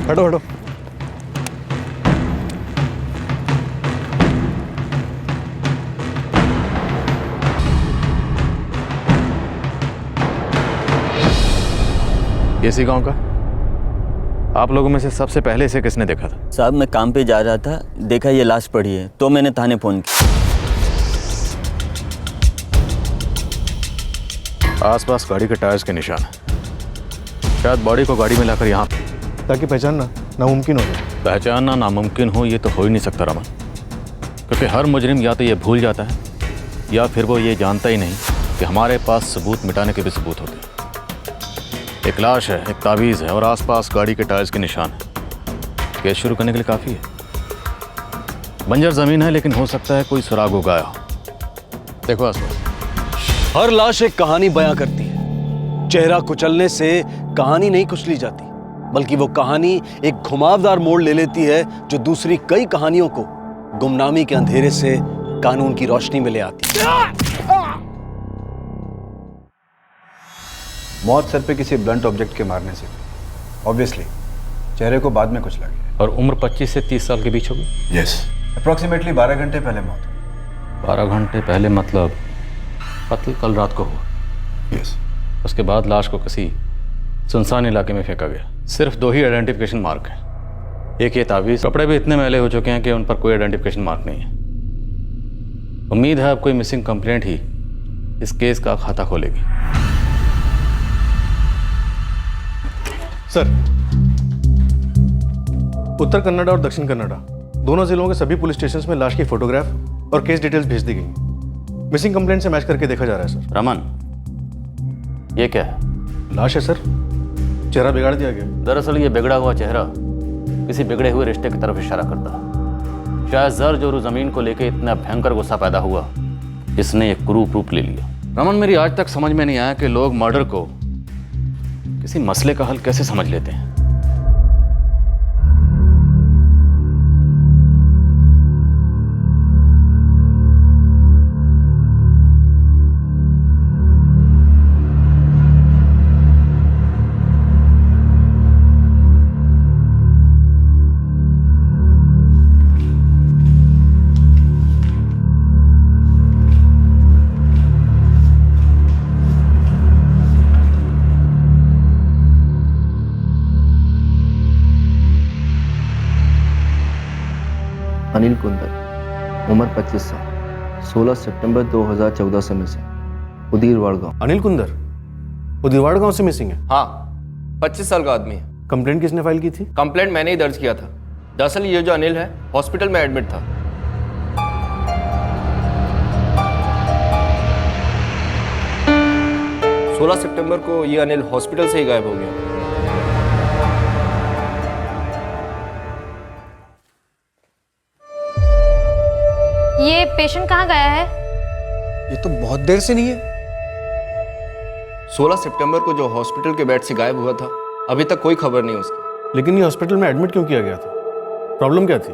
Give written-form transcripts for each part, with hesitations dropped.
हटो हटो। इसी गांव का? आप लोगों में से सबसे पहले इसे किसने देखा था? साहब मैं काम पे जा रहा था, देखा ये लाश पड़ी है तो मैंने थाने फोन किया। आसपास गाड़ी के टायर्स के निशान हैं। शायद बॉडी को गाड़ी में लाकर यहाँ ताकि पहचानना नामुमकिन हो जाए। पहचानना नामुमकिन हो ये तो हो ही नहीं सकता रमन, क्योंकि हर मुजरिम या तो ये भूल जाता है या फिर वो ये जानता ही नहीं कि हमारे पास सबूत मिटाने के भी सबूत होते हैं। एक लाश है, एक तावीज़ है और आसपास गाड़ी के टायर्स के निशान है। केस शुरू करने के लिए काफ़ी है। बंजर ज़मीन है लेकिन हो सकता है कोई सुराग उगाया हो। देखो आसपास। हर लाश एक कहानी बयां करती है। चेहरा कुचलने से कहानी नहीं कुचली जाती, बल्कि वो कहानी एक घुमावदार मोड़ ले लेती है जो दूसरी कई कहानियों को गुमनामी के अंधेरे से कानून की रोशनी में ले आती है। मौत सर पे किसी ब्लंट ऑब्जेक्ट के मारने से, ऑब्वियसली चेहरे को बाद में कुछ लगे। और उम्र 25 से 30 साल के बीच होगी? यस, अप्रॉक्सीमेटली 12 घंटे पहले मौत। 12 घंटे पहले मतलब कत्ल कल रात को हुआ? यस। उसके बाद लाश को किसी सुनसान इलाके में फेंका गया। सिर्फ 2 ही आइडेंटिफिकेशन मार्क हैं। एक ये तावीज़, कपड़े भी इतने मैले हो चुके हैं कि उन पर कोई आइडेंटिफिकेशन मार्क नहीं है। उम्मीद है अब कोई मिसिंग कंप्लेंट ही इस केस का खाता खोलेगी। सर, उत्तर कन्नड़ा और दक्षिण कन्नड़ा दोनों जिलों के सभी पुलिस स्टेशंस में लाश की फोटोग्राफ और केस डिटेल्स भेज दी गई। मिसिंग कंप्लेंट से मैच करके देखा जा रहा है सर। रमन, ये क्या है? लाश है सर, चेहरा बिगाड़ दिया गया। दरअसल ये बिगड़ा हुआ चेहरा किसी बिगड़े हुए रिश्ते की तरफ इशारा करता है। शायद जर जोरू जमीन को लेकर इतना भयंकर गुस्सा पैदा हुआ, इसने एक क्रूप रूप ले लिया। रमन, मेरी आज तक समझ में नहीं आया कि लोग मर्डर को किसी मसले का हल कैसे समझ लेते हैं। अनिल कुंदर, उम्र 25 साल, 16 सितंबर 2014 से मिसिंग, उदीरवाड़ गांव। अनिल कुंदर उदीरवाड़ गांव से मिसिंग है? हाँ, 25 साल का आदमी है। कंप्लेंट किसने फाइल की थी? कंप्लेंट मैंने ही दर्ज किया था। दरअसल ये जो अनिल है हॉस्पिटल में एडमिट था। सोलह सितंबर को ये अनिल हॉस्पिटल से ही गायब हो गया। ये पेशेंट कहाँ गया है? ये तो बहुत देर से नहीं है। 16 सितंबर को जो हॉस्पिटल के बेड से गायब हुआ था, अभी तक कोई खबर नहीं उसकी। लेकिन ये हॉस्पिटल में एडमिट क्यों किया गया था? प्रॉब्लम क्या थी?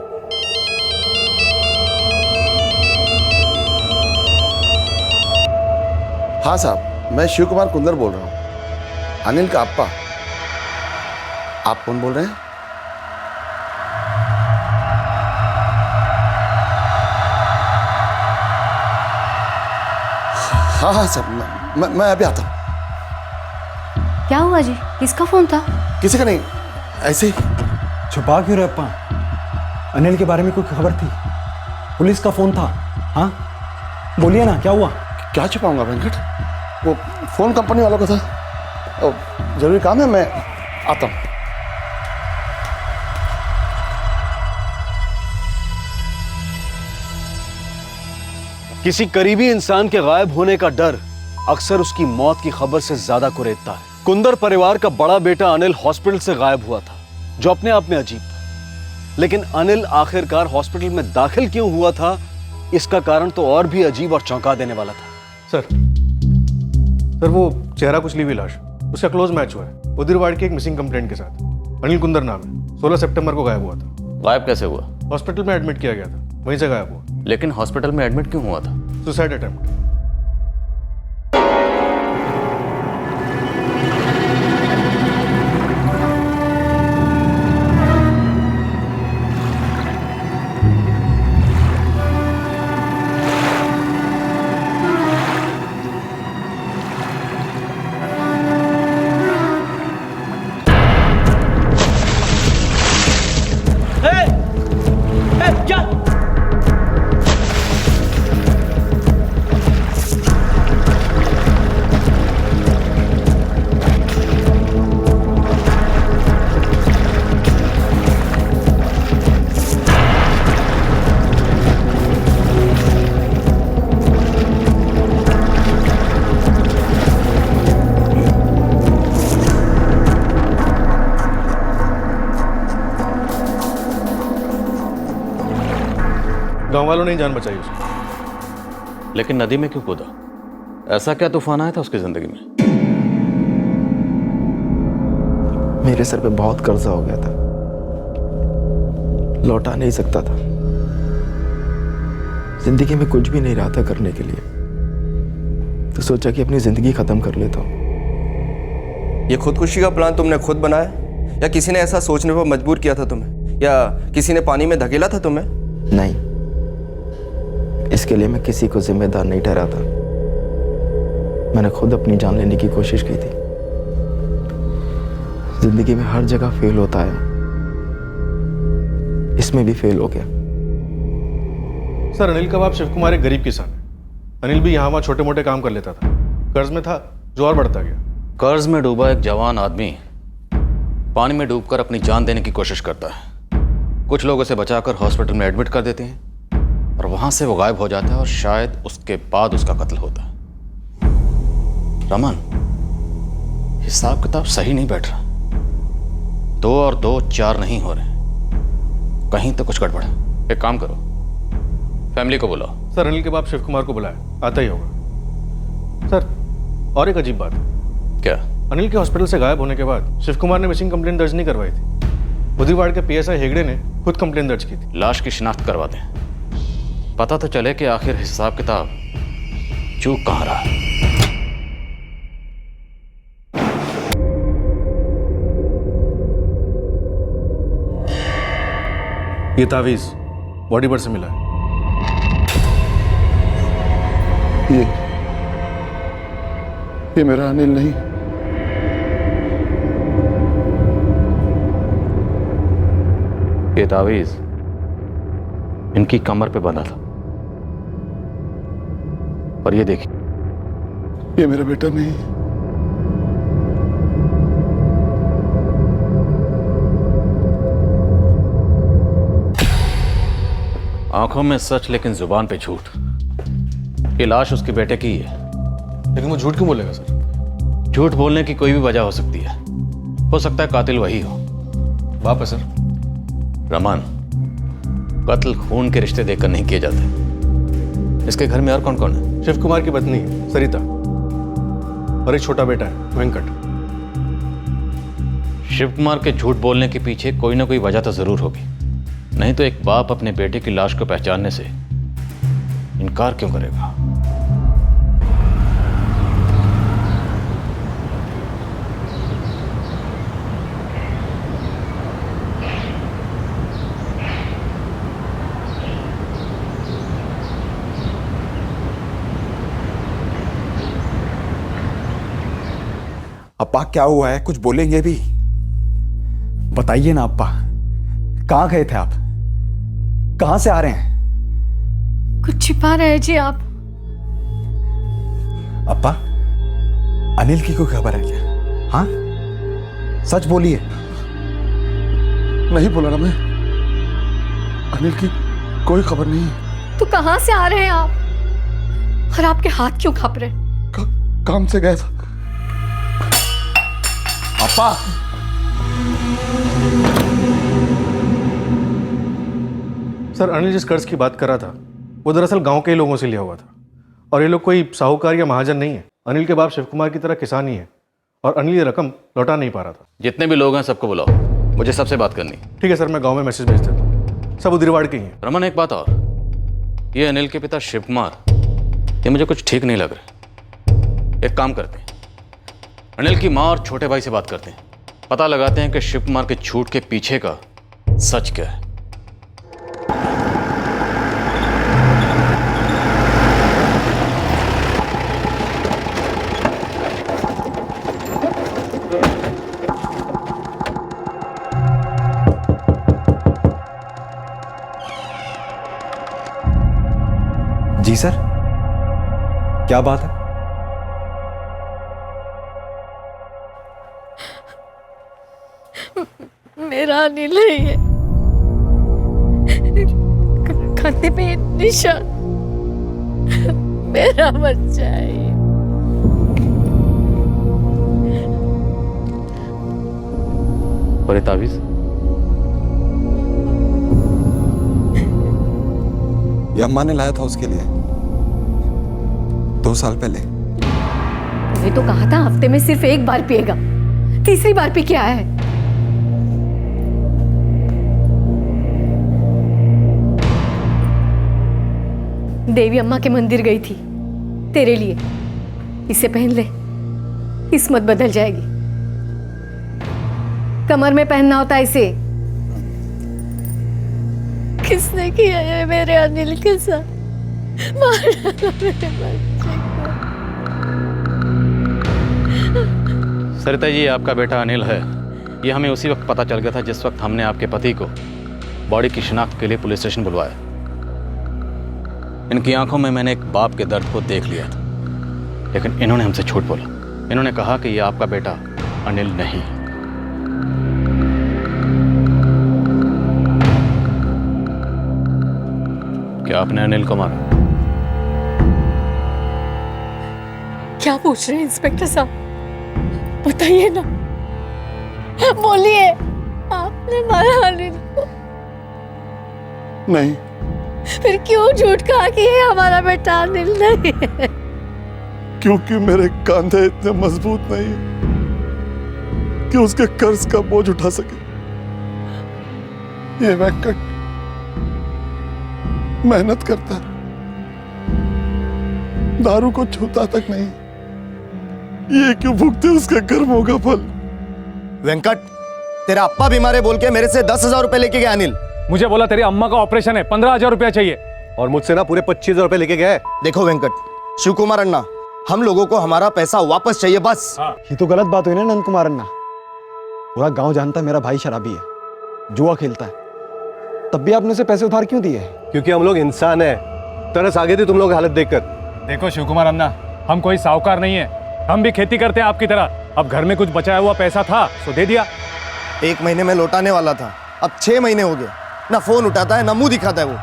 हाँ साहब, मैं शिव कुमार कुंदर बोल रहा हूँ, अनिल का अप्पा। आप कौन बोल रहे हैं? हाँ हाँ सर, मैं अभी आता हूँ। क्या हुआ जी? किसका फोन था? किसी का नहीं, ऐसे ही। छुपा क्यों रहे अप्पा? अनिल के बारे में कोई खबर थी? पुलिस का फोन था? हाँ बोलिए ना, क्या हुआ? क्या छुपाऊंगा वेंकट, वो फोन कंपनी वालों का था। जरूरी काम है, मैं आता हूँ। किसी करीबी इंसान के गायब होने का डर अक्सर उसकी मौत की खबर से ज्यादा कुरेदता है। कुंदर परिवार का बड़ा बेटा अनिल हॉस्पिटल से गायब हुआ था, जो अपने आप में अजीब था। लेकिन अनिल आखिरकार हॉस्पिटल में दाखिल क्यों हुआ था, इसका कारण तो और भी अजीब और चौंका देने वाला था। सर, वो चेहरा कुचली हुई लाश, उसका क्लोज मैच हुआ है उदीरवाड़ की एक मिसिंग कंप्लेंट के साथ। अनिल कुंदर नाम है, 16 सितंबर को गायब हुआ था। गायब कैसे हुआ? हॉस्पिटल में एडमिट किया गया था, वहीं से गायब हुआ। लेकिन हॉस्पिटल में एडमिट क्यों हुआ था? Suicide attempt. चल। गांव वालों ने ही जान बचाई उसकी। लेकिन नदी में क्यों कूदा? ऐसा क्या तूफान आया था उसकी जिंदगी में? मेरे सर पे बहुत कर्जा हो गया था, लौटा नहीं सकता था। जिंदगी में कुछ भी नहीं रहा था करने के लिए, तो सोचा कि अपनी जिंदगी खत्म कर लेता हूँ। ये खुदकुशी का प्लान तुमने खुद बनाया या किसी ने ऐसा सोचने पर मजबूर किया था तुम्हें, या किसी ने पानी में धकेला था तुम्हें? नहीं, इसके लिए मैं किसी को जिम्मेदार नहीं ठहराता। मैंने खुद अपनी जान लेने की कोशिश की थी। जिंदगी में हर जगह फेल होता है, इसमें भी फेल हो गया। सर, अनिल का बाप शिव कुमार एक गरीब किसान है। अनिल भी यहाँ वहाँ छोटे मोटे काम कर लेता था, कर्ज में था जो और बढ़ता गया। कर्ज में डूबा एक जवान आदमी पानी में डूबकर अपनी जान देने की कोशिश करता है। कुछ लोग उसे बचाकर हॉस्पिटल में एडमिट कर देते हैं और वहां से वो गायब हो जाता है और शायद उसके बाद उसका कत्ल होता है। रमन, हिसाब किताब सही नहीं बैठ रहा। 2 और 2 4 नहीं हो रहे, कहीं तो कुछ गड़बड़ है। एक काम करो, फैमिली को बुलाओ। सर, अनिल के बाप शिव कुमार को बुलाया, आता ही होगा। सर, और एक अजीब बात है। क्या? अनिल के हॉस्पिटल से गायब होने के बाद शिव कुमार ने मिसिंग कंप्लेंट दर्ज नहीं करवाई थी। बुधवार के पीएसआई हेगड़े ने खुद कंप्लेंट दर्ज की थी। लाश की शिनाख्त करवा दें, पता तो चले कि आखिर हिसाब किताब चूक कहां रहा। ये तावीज बॉडी पर से मिला है। ये मेरा अनिल नहीं। ये तावीज इनकी कमर पे बंधा था, और ये देखिए, ये मेरा बेटा नहीं। आंखों में सच लेकिन जुबान पे झूठ। ये लाश उसके बेटे की है। लेकिन वो झूठ क्यों बोलेगा सर? झूठ बोलने की कोई भी वजह हो सकती है। हो सकता है कातिल वही हो। बाप है सर। रमन, कत्ल खून के रिश्ते देखकर नहीं किए जाते। इसके घर में और कौन कौन है? शिव कुमार की पत्नी सरिता और एक छोटा बेटा है वेंकट। शिव कुमार के झूठ बोलने के पीछे कोई ना कोई वजह तो जरूर होगी, नहीं तो एक बाप अपने बेटे की लाश को पहचानने से इनकार क्यों करेगा? अप्पा, क्या हुआ है? कुछ बोलेंगे भी? बताइए ना अप्पा, कहाँ गए थे आप? कहाँ से आ रहे हैं? कुछ छिपा रहे जी आप। अप्पा, अनिल की कोई खबर है क्या? हाँ, सच बोलिए। नहीं बोला ना मैं, अनिल की कोई खबर नहीं है। तो कहाँ से आ रहे हैं आप? और आपके हाथ क्यों कांप रहे? काम से गया था। अप्पा, सर, अनिल जिस कर्ज की बात कर रहा था वो दरअसल गांव के ही लोगों से लिया हुआ था, और ये लोग कोई साहूकार या महाजन नहीं है। अनिल के बाप शिव कुमार की तरह किसान ही है, और अनिल ये रकम लौटा नहीं पा रहा था। जितने भी लोग हैं सबको बुलाओ, मुझे सबसे बात करनी। ठीक है सर, मैं गांव में मैसेज भेज देता हूँ। सब उदिरवाड़ के ही हैं। रमन, एक बात और, ये अनिल के पिता शिव कुमार, ये मुझे कुछ ठीक नहीं लग रहा। एक काम करते हैं, अनिल की माँ और छोटे भाई से बात करते हैं, पता लगाते हैं कि शिव कुमार के झूठ के पीछे का सच क्या है। जी सर, क्या बात है? मेरा अनिल है ये, कंधे पे निशान, मेरा बच्चा है ये। और ये ताबीज? ये अम्मा ने लाया था उसके लिए 2 साल पहले। तूने तो कहा था हफ्ते में सिर्फ एक बार पिएगा, तीसरी बार पी के आया है। देवी अम्मा के मंदिर गई थी तेरे लिए, इसे पहन ले, किस्मत बदल जाएगी। कमर में पहनना होता है इसे। किसने किया है मेरे अनिल के साथ? मारा मेरे बच्चे को। सरिता जी, आपका बेटा अनिल है, ये हमें उसी वक्त पता चल गया था जिस वक्त हमने आपके पति को बॉडी की शिनाख्त के लिए पुलिस स्टेशन बुलवाया। इनकी आंखों में मैंने एक बाप के दर्द को देख लिया था, लेकिन इन्होंने हमसे झूठ बोला। इन्होंने कहा कि ये आपका बेटा अनिल नहीं। क्या आपने अनिल को मारा? क्या पूछ रहे हैं इंस्पेक्टर साहब? बताइए ना, बोलिए, आपने मारा अनिल को? नहीं। फिर क्यों झूठ कहा कि ये हमारा बेटा अनिल नहीं है? क्योंकि मेरे कंधे इतने मजबूत नहीं है कि उसके कर्ज का बोझ उठा सके। ये वेंकट मेहनत करता है, दारू को छूता तक नहीं। ये क्यों भुगते उसके कर्मों का फल? वेंकट, तेरा अप्पा बीमार है बोल के मेरे से 10,000 रुपए लेके गया अनिल। मुझे बोला तेरी अम्मा का ऑपरेशन है, 15,000 रुपया चाहिए। और मुझसे ना पूरे 25,000 रुपए लेके गए। देखो वेंकट, शिव कुमार अन्ना, हम लोगों को हमारा पैसा वापस चाहिए बस। ये तो गलत बात हुई ना नंद कुमार अन्ना। पूरा गांव जानता है मेरा भाई शराबी है, जुआ खेलता है, तब भी आपने उसे पैसे उधार क्यों दिए? क्योंकि हम लोग इंसान हैं। तरस आ गई थी तुम लोग हालत देखकर। देखो शिव कुमार अन्ना, हम कोई साहूकार नहीं है, हम भी खेती करते हैं आपकी तरह। अब घर में कुछ बचाया हुआ पैसा था तो दे दिया। 1 महीने में लौटाने वाला था, अब 6 महीने हो गए, ना फोन उठाता है ना मुंह दिखाता है वो।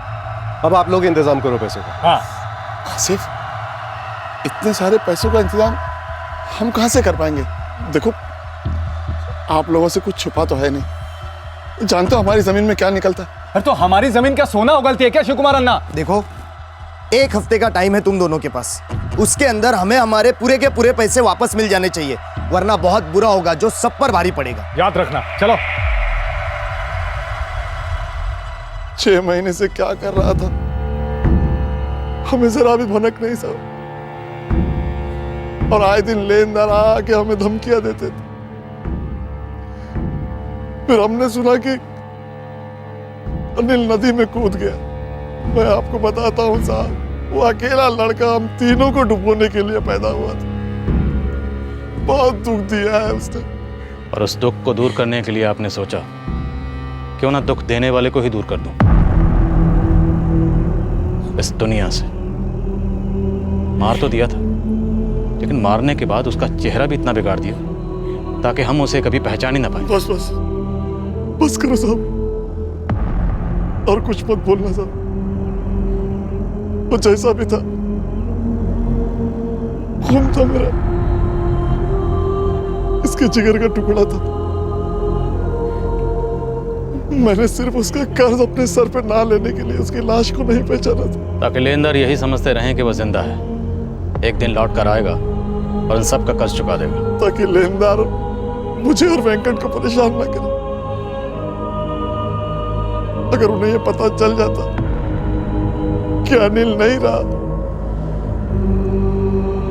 अब आप लोग इंतजाम करो पैसे का। हाँ, आसिफ, इतने सारे पैसों का इंतजाम हम कहां से कर पाएंगे? देखो, आप लोगों से कुछ छुपा तो है नहीं, जानते हो हमारी जमीन में क्या निकलता है। अरे तो हमारी जमीन क्या सोना उगलती है क्या शिव कुमार अन्ना? देखो, 1 हफ्ते का टाइम है तुम दोनों के पास, उसके अंदर हमें हमारे पूरे के पूरे पैसे वापस मिल जाने चाहिए, वरना बहुत बुरा होगा जो सब पर भारी पड़ेगा। याद रखना। चलो। 6 महीने से क्या कर रहा था हमें जरा भी भनक नहीं सब, और आए दिन लेनदार आके हमें धमकियां देते थे। फिर हमने सुना कि अनिल नदी में कूद गया। मैं आपको बताता हूं साहब, वो अकेला लड़का हम तीनों को डुबोने के लिए पैदा हुआ था। बहुत दुख दिया है उसने। और उस दुख को दूर करने के लिए आपने सोचा क्यों ना दुख देने वाले को ही दूर कर दूं इस दुनिया से। मार तो दिया था, लेकिन मारने के बाद उसका चेहरा भी इतना बिगाड़ दिया ताकि हम उसे कभी पहचान ही ना पाए। बस बस बस करो साहब, और कुछ मत बोलना साहब। वो जैसा भी था, खून था मेरा, इसके जिगर का टुकड़ा था। मैंने सिर्फ उसका कर्ज अपने सर पे ना लेने के लिए उसकी लाश को नहीं पहचाना था, ताकि लेनदार यही समझते रहें कि वह जिंदा है, एक दिन लौट कर आएगा और इन सब का कर्ज चुका देगा। ताकि लेनदार मुझे और वेंकट को परेशान ना करे। अगर उन्हें यह पता चल जाता कि अनिल नहीं रहा,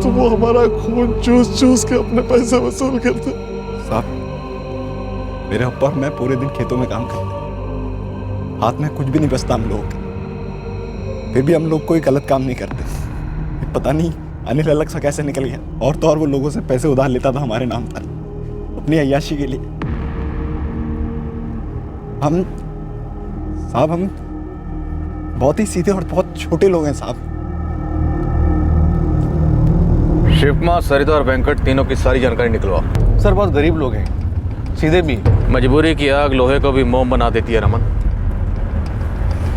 तो वो हमारा खून चूस चूस के अपने पैसे वसूल करते। साहब, मेरे अब्बा और मैं पूरे दिन खेतों में काम करते, हाथ में कुछ भी नहीं बचता हम लोगों के, फिर भी हम लोग कोई गलत काम नहीं करते। पता नहीं अनिल अलग सा कैसे निकल गया, और तो और वो लोगों से पैसे उधार लेता था हमारे नाम पर अपनी अय्याशी के लिए। हम बहुत ही सीधे और बहुत छोटे लोग हैं साहब। शिव कुमार, सरिता और वेंकट तीनों की सारी जानकारी निकलवाओ। सर बहुत गरीब लोग हैं, सीधे भी। मजबूरी की आग लोहे को भी मोम बना देती है रमन,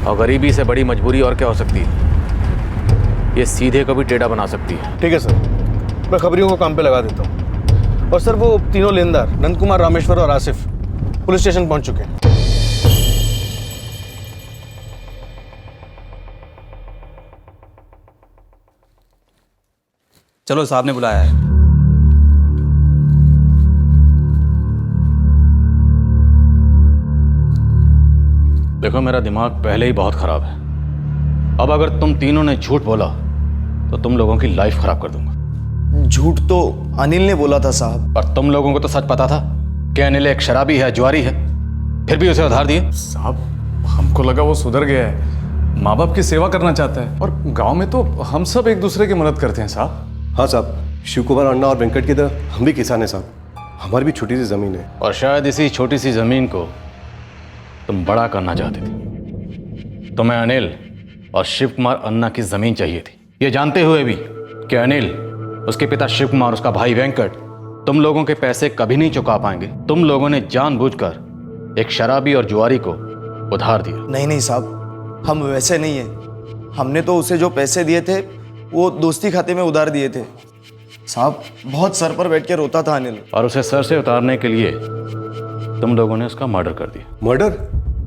और गरीबी से बड़ी मजबूरी और क्या हो सकती है? ये सीधे को भी टेढ़ा बना सकती है। ठीक है सर, मैं खबरियों को काम पे लगा देता हूँ। और सर वो तीनों लेनदार नंद कुमार, रामेश्वर और आसिफ पुलिस स्टेशन पहुंच चुके हैं। चलो, साहब ने बुलाया है। देखो, मेरा दिमाग पहले ही बहुत खराब है। अब अगर तुम तीनों ने झूठ बोला तो तुम लोगों की लाइफ खराब कर दूंगा। झूठ तो अनिल ने बोला था साहब। पर तुम लोगों को तो सच पता था कि अनिल एक शराबी है, जुआरी है, फिर भी उसे उधार दिए। साहब, हमको लगा वो सुधर गया है, माँ बाप की सेवा करना चाहता है, और गांव में तो हम सब एक दूसरे की मदद करते हैं साहब। हाँ साहब, शिव कुमार अन्ना और वेंकट की तरह हम भी किसान हैं साहब। हमारी भी छोटी सी जमीन है। और शायद इसी छोटी सी जमीन को तुम बड़ा करना चाहते थे। तुम्हें अनिल और शिव कुमार अन्ना की जमीन चाहिए थी, ये जानते हुए भी कि अनिल, उसके पिता शिव कुमार, उसका भाई वेंकट तुम लोगों के पैसे कभी नहीं चुका पाएंगे। तुम लोगों ने जानबूझकर एक शराबी और जुआरी को उधार दिया। नहीं नहीं साहब, हम वैसे नहीं है। हमने तो उसे जो पैसे दिए थे वो दोस्ती खाते में उधार दिए थे साहब। बहुत सर पर बैठ के रोता था अनिल। और उसे सर से उतारने के लिए तुम लोगों ने उसका मर्डर कर दिया। मर्डर?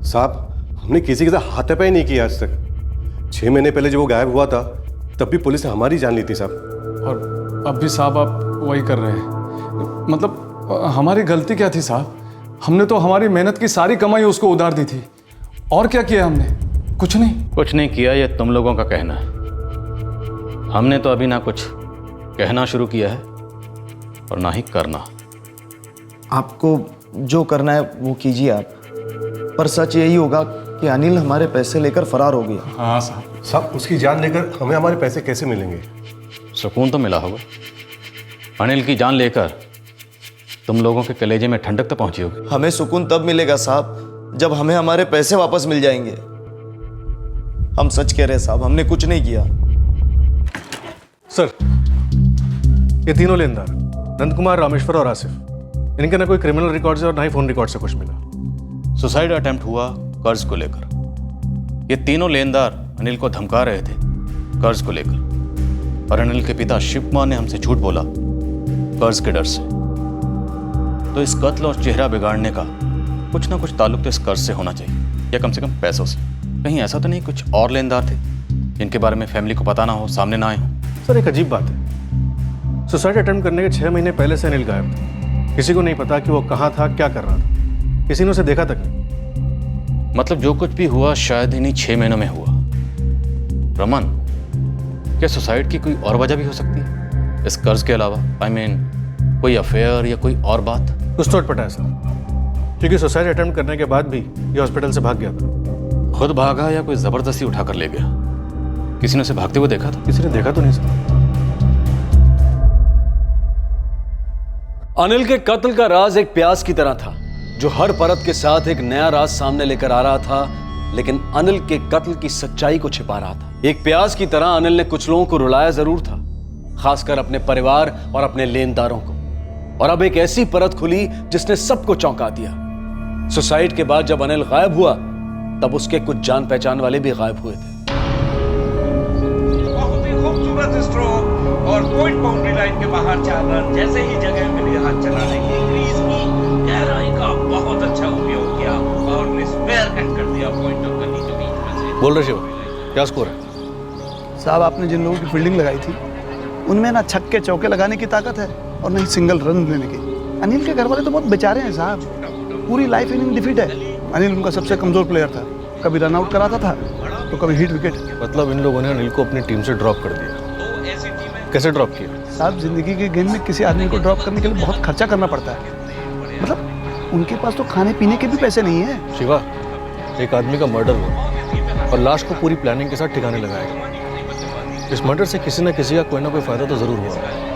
साहब, हमने किसी के साथ हाथापाई नहीं किया आज तक। 6 महीने पहले जब वो गायब हुआ था तब भी पुलिस ने हमारी जान ली थी साहब। और अब भी साहब आप वही कर रहे हैं। मतलब हमारी गलती क्या थी साहब? हमने तो हमारी मेहनत की सारी कमाई उसको उधार दी थी। और क्या किया हमने? कुछ नहीं। कुछ नहीं किया, ये तुम लोगों का कहना है। हमने तो अभी ना कुछ कहना शुरू किया है और ना ही करना। आपको जो करना है वो कीजिए आप, पर सच यही होगा कि अनिल हमारे पैसे लेकर फरार हो गया। हाँ साहब। साहब, उसकी जान लेकर हमें हमारे पैसे कैसे मिलेंगे? सुकून तो मिला होगा। अनिल की जान लेकर तुम लोगों के कलेजे में ठंडक तो पहुंची होगी। हमें सुकून तब मिलेगा साहब जब हमें हमारे पैसे वापस मिल जाएंगे। हम सच कह रहे हैं साहब, हमने कुछ नहीं किया। सर, ये तीनों लेनदार नंद कुमार, रामेश्वर और आसिफ, इनके ना कोई क्रिमिनल रिकॉर्ड से और ना ही फोन रिकॉर्ड से कुछ मिला। सुसाइड अटेम्प्ट हुआ कर्ज को लेकर। ये तीनों लेनदार अनिल को धमका रहे थे कर्ज को लेकर, और अनिल के पिता शिव कुमार ने हमसे झूठ बोला कर्ज के डर से। तो इस कत्ल और चेहरा बिगाड़ने का कुछ ना कुछ ताल्लुक तो इस कर्ज से होना चाहिए, या कम से कम पैसों से। कहीं ऐसा तो नहीं कुछ और लेनदार थे जिनके बारे में फैमिली को पता ना हो, सामने ना आए हो? सर, एक अजीब बात है, सुसाइड अटेम्प्ट करने के 6 महीने पहले से अनिल गायब था। किसी को नहीं पता कि वो कहाँ था, क्या कर रहा था। किसी ने उसे देखा तक नहीं। मतलब जो कुछ भी हुआ शायद इन्हीं 6 महीनों में हुआ। रमन, क्या सुसाइड की कोई और वजह भी हो सकती है इस कर्ज के अलावा? आई मीन कोई अफेयर या कोई और बात? कुछ तो अटपटा है सर, क्योंकि सुसाइड अटेम्प्ट करने के बाद भी ये हॉस्पिटल से भाग गया था। खुद भागा या कोई जबरदस्ती उठाकर ले गया? किसी ने उसे भागते हुए देखा था? किसी ने देखा तो नहीं सर। अनिल के कत्ल का राज एक प्याज की तरह था जो हर परत के साथ एक नया राज सामने लेकर आ रहा था, लेकिन अनिल के कत्ल की सच्चाई को छिपा रहा था। एक प्याज की तरह अनिल ने कुछ लोगों को रुलाया जरूर था, खासकर अपने परिवार और अपने लेनदारों को। और अब एक ऐसी परत खुली जिसने सबको चौंका दिया। सुसाइड के बाद जब अनिल गायब हुआ तब उसके कुछ जान पहचान वाले भी गायब हुए थे। बहुत ही खूबसूरत स्ट्रोक और पॉइंट बाउंड्री लाइन के बाहर 4 रन। जैसे ही जगह मिली हाथ चलाने की, क्रीज की गहराई का बहुत अच्छा उपयोग किया और स्पेयर कट कर दिया पॉइंट और गली के बीच में से। बोल रहे शिव, क्या स्कोर है? साहब, आपने जिन लोगों की फील्डिंग लगाई थी उनमें ना छक्के चौके लगाने की ताकत है और ना ही सिंगल रन लेने की। अनिल के घर वाले तो बहुत बेचारे हैं साहब, पूरी लाइफ इनिंग डिफीट है। अनिल उनका सबसे कमजोर प्लेयर था, कभी रन आउट कराता था तो कभी हिट विकेट। मतलब इन लोगों ने अनिल को अपनी टीम से ड्रॉप कर दिया। कैसे ड्रॉप किया? साहब, जिंदगी के गेम में किसी आदमी को ड्रॉप करने के लिए बहुत खर्चा करना पड़ता है। मतलब उनके पास तो खाने पीने के भी पैसे नहीं है। शिवा, एक आदमी का मर्डर हुआ और लाश को पूरी प्लानिंग के साथ ठिकाने लगाया गया। इस मर्डर से किसी न किसी का कोई ना कोई फायदा तो जरूर हुआ।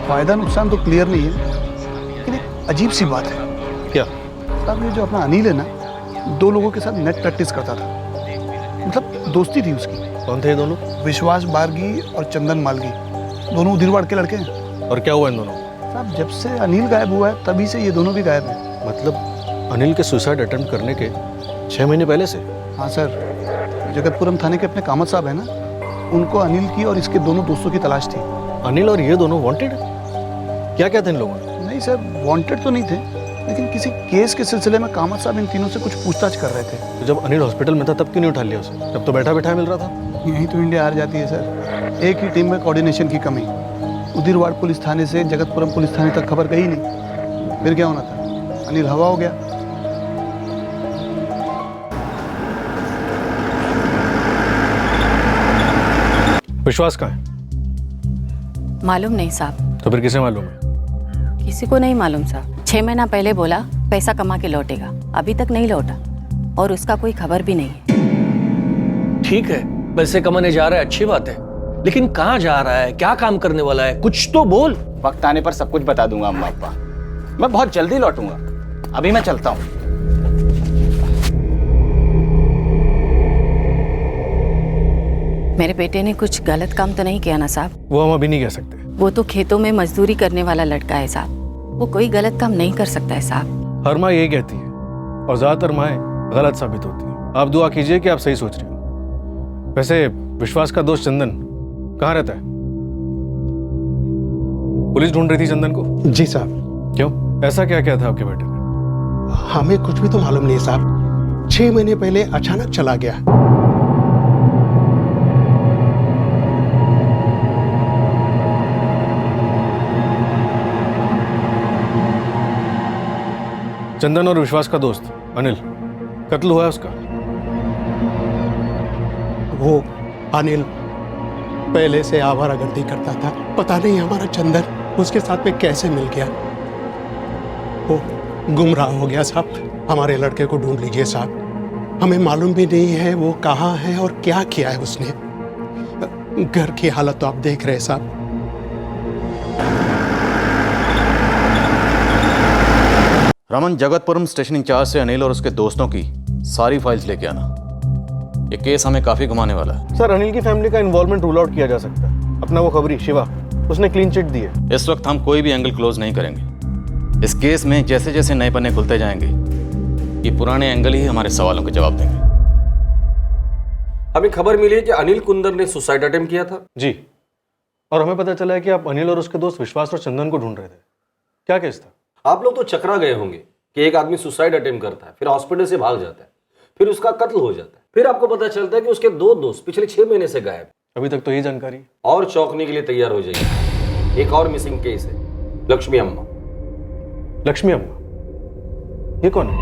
फायदा नुकसान तो क्लियर नहीं है, लेकिन एक अजीब सी बात है। क्या? साहब, ये जो अपना अनिल है ना, 2 लोगों के साथ नेट प्रैक्टिस करता था। मतलब दोस्ती थी उसकी। कौन थे ये दोनों? विश्वास बारगी और चंदन मालगी, दोनों उधिरवाड़ के लड़के हैं। और क्या हुआ इन दोनों को? साहब जब से अनिल गायब हुआ है तभी से ये दोनों भी गायब हैं। मतलब अनिल के सुसाइड अटेम्प्ट करने के 6 महीने पहले से? हाँ सर, जगतपुरम थाने के अपने कामत साहब है ना, उनको अनिल की और इसके दोनों दोस्तों की तलाश थी। अनिल और ये दोनों वांटेड? क्या क्या थे इन लोगों ने? नहीं सर, वांटेड तो नहीं थे, लेकिन किसी केस के सिलसिले में कामत साहब इन तीनों से कुछ पूछताछ कर रहे थे। तो जब अनिल हॉस्पिटल में था तब क्यों नहीं उठा लिया उसे? तब तो बैठा बैठा मिल रहा था। यही तो इंडिया हार जाती है सर, एक ही टीम में कोऑर्डिनेशन की कमी। उदिरवाड़ पुलिस थाने से जगतपुरम पुलिस थाने तक खबर गई नहीं, फिर क्या होना था? अनिल हवा हो गया। विश्वास कहाँ है? मालूम नहीं साहब। तो फिर किसे मालूम है? किसी को नहीं मालूम साहब। 6 महीना पहले बोला पैसा कमा के लौटेगा, अभी तक नहीं लौटा और उसका कोई खबर भी नहीं है। ठीक है, पैसे कमाने जा रहा है, अच्छी बात है, लेकिन कहाँ जा रहा है, क्या काम करने वाला है, कुछ तो बोल। वक्त आने पर सब कुछ बता दूंगा अम्मा अब्बा। मैं बहुत जल्दी लौटूंगा, अभी मैं चलता हूँ। मेरे बेटे ने कुछ गलत काम तो नहीं किया ना साहब? वो हम अभी नहीं कह सकते। वो तो खेतों में मजदूरी करने वाला लड़का है साहब, वो कोई गलत काम नहीं कर सकता है साहब। हर माँ यही कहती है और ज्यादातर माएँ गलत साबित होती हैं। आप दुआ कीजिए कि आप सही सोच रहे हो। वैसे विश्वास का दोस्त चंदन कहाँ रहता है? पुलिस ढूंढ रही थी चंदन को। जी साहब। क्यों, ऐसा क्या क्या था आपके बेटे में? हमें कुछ भी तो मालूम नहीं साहब, 6 महीने पहले अचानक चला गया। चंदन और विश्वास का दोस्त अनिल, कत्ल हुआ है उसका। वो अनिल पहले से आवारागर्दी करता था, पता नहीं हमारा चंदन उसके साथ में कैसे मिल गया। वो गुमराह हो गया साहब, हमारे लड़के को ढूंढ लीजिए साहब, हमें मालूम भी नहीं है वो कहाँ है और क्या किया है उसने। घर की हालत तो आप देख रहे साहब। रमन, जगतपुरम स्टेशन इंचार्ज से अनिल और उसके दोस्तों की सारी फाइल्स लेके आना। ये केस हमें काफी घुमाने वाला है। सर, अनिल की फैमिली का इन्वॉल्वमेंट रूल आउट किया जा सकता है। अपना वो खबरी शिवा, उसने क्लीन चिट दी है। इस वक्त हम कोई भी एंगल क्लोज नहीं करेंगे। इस केस में जैसे जैसे नए पन्ने खुलते जाएंगे, ये पुराने एंगल ही हमारे सवालों के जवाब देंगे। हमें खबर मिली है कि अनिल कुंदर ने सुसाइड अटेम्प्ट किया था। जी, और हमें पता चला है कि आप अनिल और उसके दोस्त विश्वास और चंदन को ढूंढ रहे थे। क्या केस था? आप लोग तो चकरा गए होंगे कि एक आदमी सुसाइड अटेम्प्ट करता है, फिर हॉस्पिटल से भाग जाता है, फिर उसका कत्ल हो जाता है, फिर आपको पता चलता है कि उसके 2 दोस्त पिछले 6 महीने से गायब। अभी तक तो यही जानकारी। और चौंकने के लिए तैयार हो जाइए, एक और मिसिंग केस है, लक्ष्मी अम्मा। लक्ष्मी अम्मा? ये कौन है?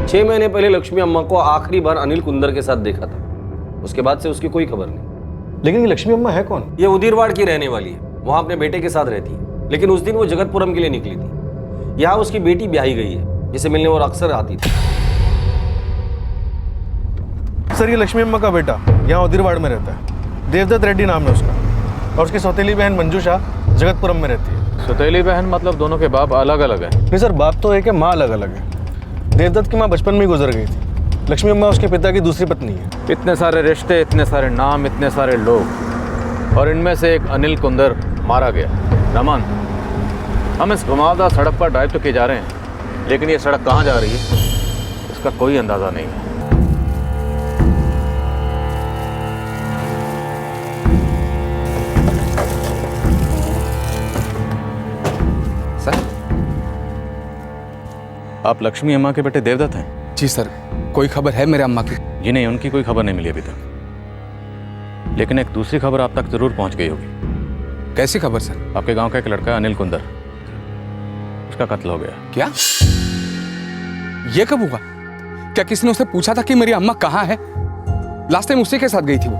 छह महीने पहले लक्ष्मी अम्मा को आखिरी बार अनिल कुंदर के साथ देखा था, उसके बाद से उसकी कोई खबर नहीं। लेकिन ये लक्ष्मी अम्मा है कौन? ये उदिरवाड़ की रहने वाली है, वहां अपने बेटे के साथ रहती है, लेकिन उस दिन वो जगतपुरम के लिए निकली थी। यहाँ उसकी बेटी ब्याही गई है, जिसे मिलने वो अक्सर आती थी। सर, ये लक्ष्मी अम्मा का बेटा यहाँ उदिरवाड़ में रहता है, देवदत्त रेड्डी नाम है उसका, और उसकी सौतेली बहन मंजू शाह जगतपुरम में रहती है। सौतेली बहन मतलब दोनों के बाप अलग अलग है? नहीं सर, बाप तो एक है, माँ अलग अलग है। देवदत्त की माँ बचपन में ही गुजर गई थी। लक्ष्मी अम्मा उसके पिता की दूसरी पत्नी है। इतने सारे रिश्ते, इतने सारे नाम, इतने सारे लोग, और इनमें से एक अनिल कुंदर मारा गया। रमन, हम इस घुमावदार सड़क पर ड्राइव तो किए जा रहे हैं, लेकिन ये सड़क कहाँ जा रही है इसका कोई अंदाज़ा नहीं है। सर, आप लक्ष्मी अम्मा के बेटे देवदत्त हैं? जी सर, कोई खबर है मेरे अम्मा की? जी नहीं, उनकी कोई खबर नहीं मिली अभी तक, लेकिन एक दूसरी खबर आप तक जरूर पहुंच गई होगी। कैसी खबर सर? आपके गांव का एक लड़का अनिल कुंदर, उसका कत्ल हो गया। क्या? ये कब हुआ? क्या किसी ने उससे पूछा था कि मेरी अम्मा कहाँ है? लास्ट टाइम उसी के साथ गई थी वो,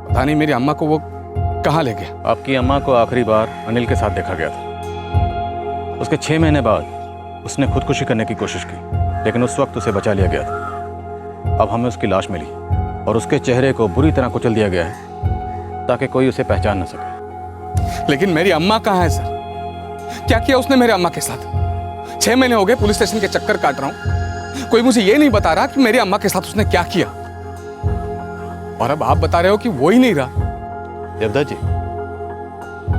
पता नहीं मेरी अम्मा को वो कहाँ ले गया। आपकी अम्मा को आखिरी बार अनिल के साथ देखा गया था। उसके 6 महीने बाद उसने खुदकुशी करने की कोशिश की, लेकिन उस वक्त उसे बचा लिया गया था। अब हमें उसकी लाश मिली और उसके चेहरे को बुरी तरह कुचल दिया गया है ताकि कोई उसे पहचान न सके। लेकिन मेरी अम्मा कहाँ है सर? क्या किया उसने मेरे अम्मा के साथ? 6 महीने हो गए पुलिस स्टेशन के चक्कर काट रहा हूँ, कोई मुझे ये नहीं बता रहा कि मेरी अम्मा के साथ उसने क्या किया। और अब आप बता रहे हो कि वो ही नहीं रहा। देवदत्त जी,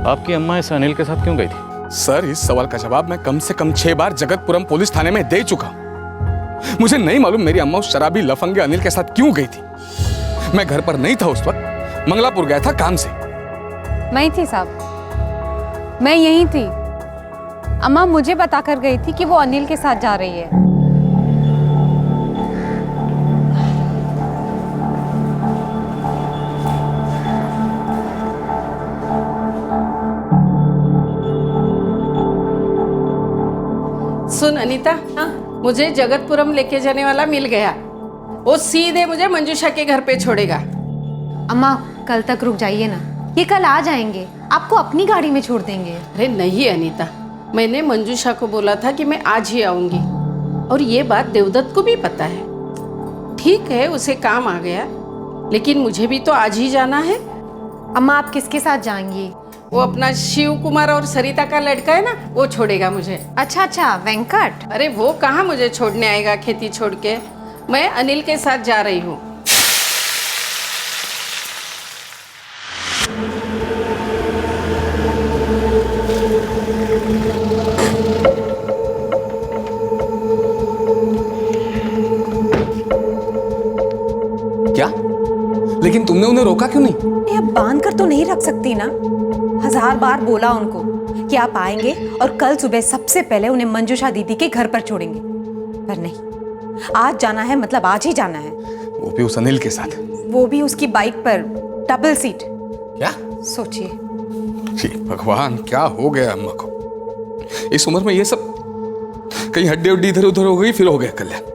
आपकी अम्मा इस अनिल के साथ क्यों गई थी? सर, इस सवाल का जवाब मैं कम से कम 6 बार जगतपुरम पुलिस थाने में दे चुका हूं। मुझे नहीं मालूम मेरी अम्मा उस शराबी लफंगे अनिल के साथ क्यों गई थी। मैं घर पर नहीं था उस वक्त, मंगलापुर गया था काम से। मैं थी साहब, मैं यही थी। अम्मा मुझे बताकर गई थी कि वो अनिल के साथ जा रही है। सुन अनीता, मुझे जगतपुरम लेके जाने वाला मिल गया। वो सीधे मुझे मंजूषा के घर पे छोड़ेगा। अम्मा कल तक रुक जाइए ना, ये कल आ जाएंगे, आपको अपनी गाड़ी में छोड़ देंगे। अरे नहीं अनीता, मैंने मंजूषा को बोला था कि मैं आज ही आऊंगी, और ये बात देवदत्त को भी पता है। ठीक है, उसे काम आ गया, लेकिन मुझे भी तो आज ही जाना है। अम्मा आप किसके साथ जाएंगी? वो अपना शिव कुमार और सरिता का लड़का है ना, वो छोड़ेगा मुझे। अच्छा, वेंकट। अरे वो कहाँ मुझे छोड़ने आएगा खेती छोड़ के। मैं अनिल के साथ जा रही हूँ। क्या? लेकिन तुमने उन्हें रोका क्यों नहीं? अब बांध कर तो नहीं रख सकती ना। 1000 बार बोला उनको कि आप आएंगे और कल सुबह सबसे पहले उन्हें मंजूषा दीदी के घर पर छोड़ेंगे, पर नहीं, आज जाना है मतलब आज ही जाना है। वो भी उस अनिल के साथ? वो भी उसकी बाइक पर, डबल सीट। क्या सोचिए। जी भगवान, क्या हो गया अम्मा को? इस उम्र में ये सब, कहीं हड्डी उड्डी इधर उधर हो गई फिर हो गया कल्याण।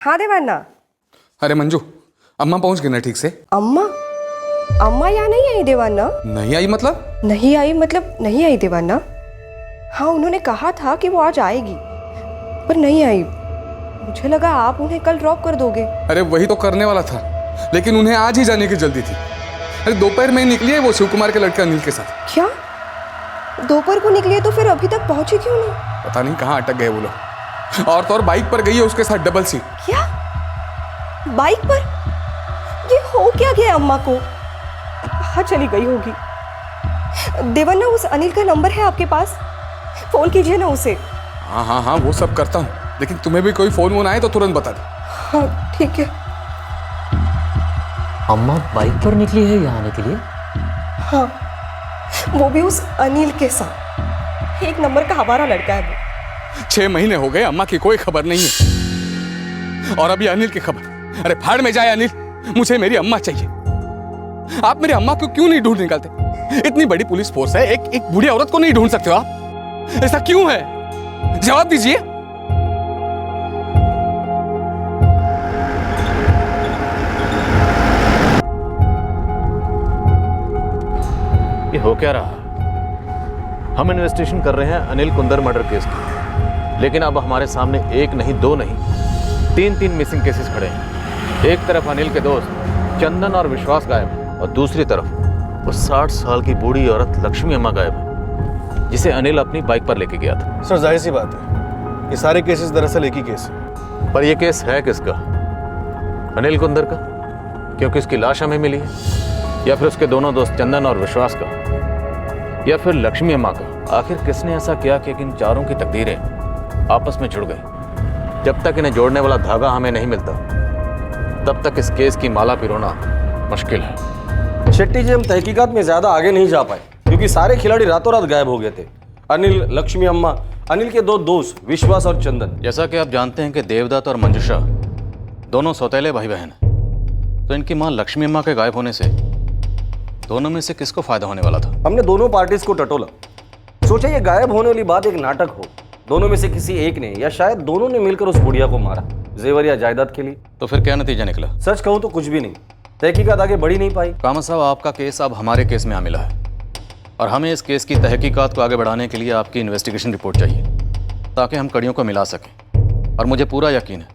हाँ देवाना। अरे मंजू, अम्मा पहुंच गई ना ठीक से? अम्मा यहाँ नहीं आई देवाना। नहीं आई मतलब? नहीं आई देवाना। हाँ, उन्होंने कहा था कि वो आज आएगी, पर नहीं आई। मुझे लगा आप उन्हें कल ड्रॉप कर दोगे। अरे वही तो करने वाला था, लेकिन उन्हें आज ही जाने की जल्दी थी। अरे दोपहर में ही निकली है वो शिव कुमार के लड़के अनिल के साथ। क्या? दोपहर को निकली है तो फिर अभी तक पहुंची क्यों नहीं? पता नहीं कहाँ अटक गए वो लोग। और तो और बाइक पर गई है उसके साथ डबल सीट। क्या? बाइक पर? ये हो क्या गया अम्मा को? कहाँ चली गई होगी? देवन्ना, उस अनिल का नंबर है आपके पास? फोन कीजिए ना उसे। हाँ, वो सब करता हूँ, लेकिन तुम्हें भी कोई फोन वोन आए तो तुरंत बता दो। हाँ ठीक है। अम्मा बाइक पर निकली है यहाँ आने के लिए? हाँ, वो भी उस अनिल के साथ। 1 नंबर का हमारा लड़का है वो। 6 महीने हो गए, अम्मा की कोई खबर नहीं है, और अभी अनिल की खबर। अरे फाड़ में जाए अनिल, मुझे मेरी अम्मा चाहिए। आप मेरी अम्मा को क्यों नहीं ढूंढ निकालते? इतनी बड़ी पुलिस फोर्स है, एक बूढ़ी औरत को नहीं ढूंढ सकते हो आप? ऐसा क्यों है? जवाब दीजिए। ये हो क्या रहा? हम इन्वेस्टिगेशन कर रहे हैं अनिल कुंदर मर्डर केस की, लेकिन अब हमारे सामने 1 नहीं 2 नहीं 3 मिसिंग केसेस खड़े हैं। एक तरफ अनिल के दोस्त चंदन और विश्वास गायब है, और दूसरी तरफ वो 60 साल की बूढ़ी औरत लक्ष्मी अम्मा गायब है, जिसे अनिल अपनी बाइक पर लेके गया था। सर जाहिर सी बात है, ये सारे केसेस दरअसल एक ही केस है। पर यह केस है किसका? अनिल कुंदर का, क्योंकि उसकी लाश हमें मिली है, या फिर उसके दोनों दोस्त चंदन और विश्वास का, या फिर लक्ष्मी अम्मा का? आखिर किसने ऐसा किया कि इन चारों की तकदीरें आपस में जुड़ गई? जब तक इन्हें जोड़ने वाला धागा हमें नहीं मिलता, तब तक इस केस की माला पिरोना मुश्किल है। शेट्टी जी, हम तहकीकात में ज्यादा आगे नहीं जा पाए, क्योंकि सारे खिलाड़ी रातों रात गायब हो गए थे। अनिल, लक्ष्मी अम्मा, अनिल के 2 दोस्त विश्वास और चंदन। जैसा कि आप जानते हैं कि देवदत्त और मंजूषा दोनों सौतेले भाई बहन हैं, तो इनकी मां लक्ष्मी अम्मा के गायब होने से दोनों में से किसको फायदा होने वाला था? हमने दोनों पार्टीज को टटोला, सोचा ये गायब होने वाली बात एक नाटक हो, दोनों में से किसी एक ने या शायद दोनों ने मिलकर उस बुढ़िया को मारा, जेवर या जायदाद के लिए। तो फिर क्या नतीजा निकला? सच कहूं तो कुछ भी नहीं, तहकीकात आगे बढ़ी नहीं पाई। कामत साहब, आपका केस अब हमारे केस में आ मिला है, और हमें इस केस की तहकीकात को आगे बढ़ाने के लिए आपकी इन्वेस्टिगेशन रिपोर्ट चाहिए, ताकि हम कड़ियों को मिला सकें। और मुझे पूरा यकीन है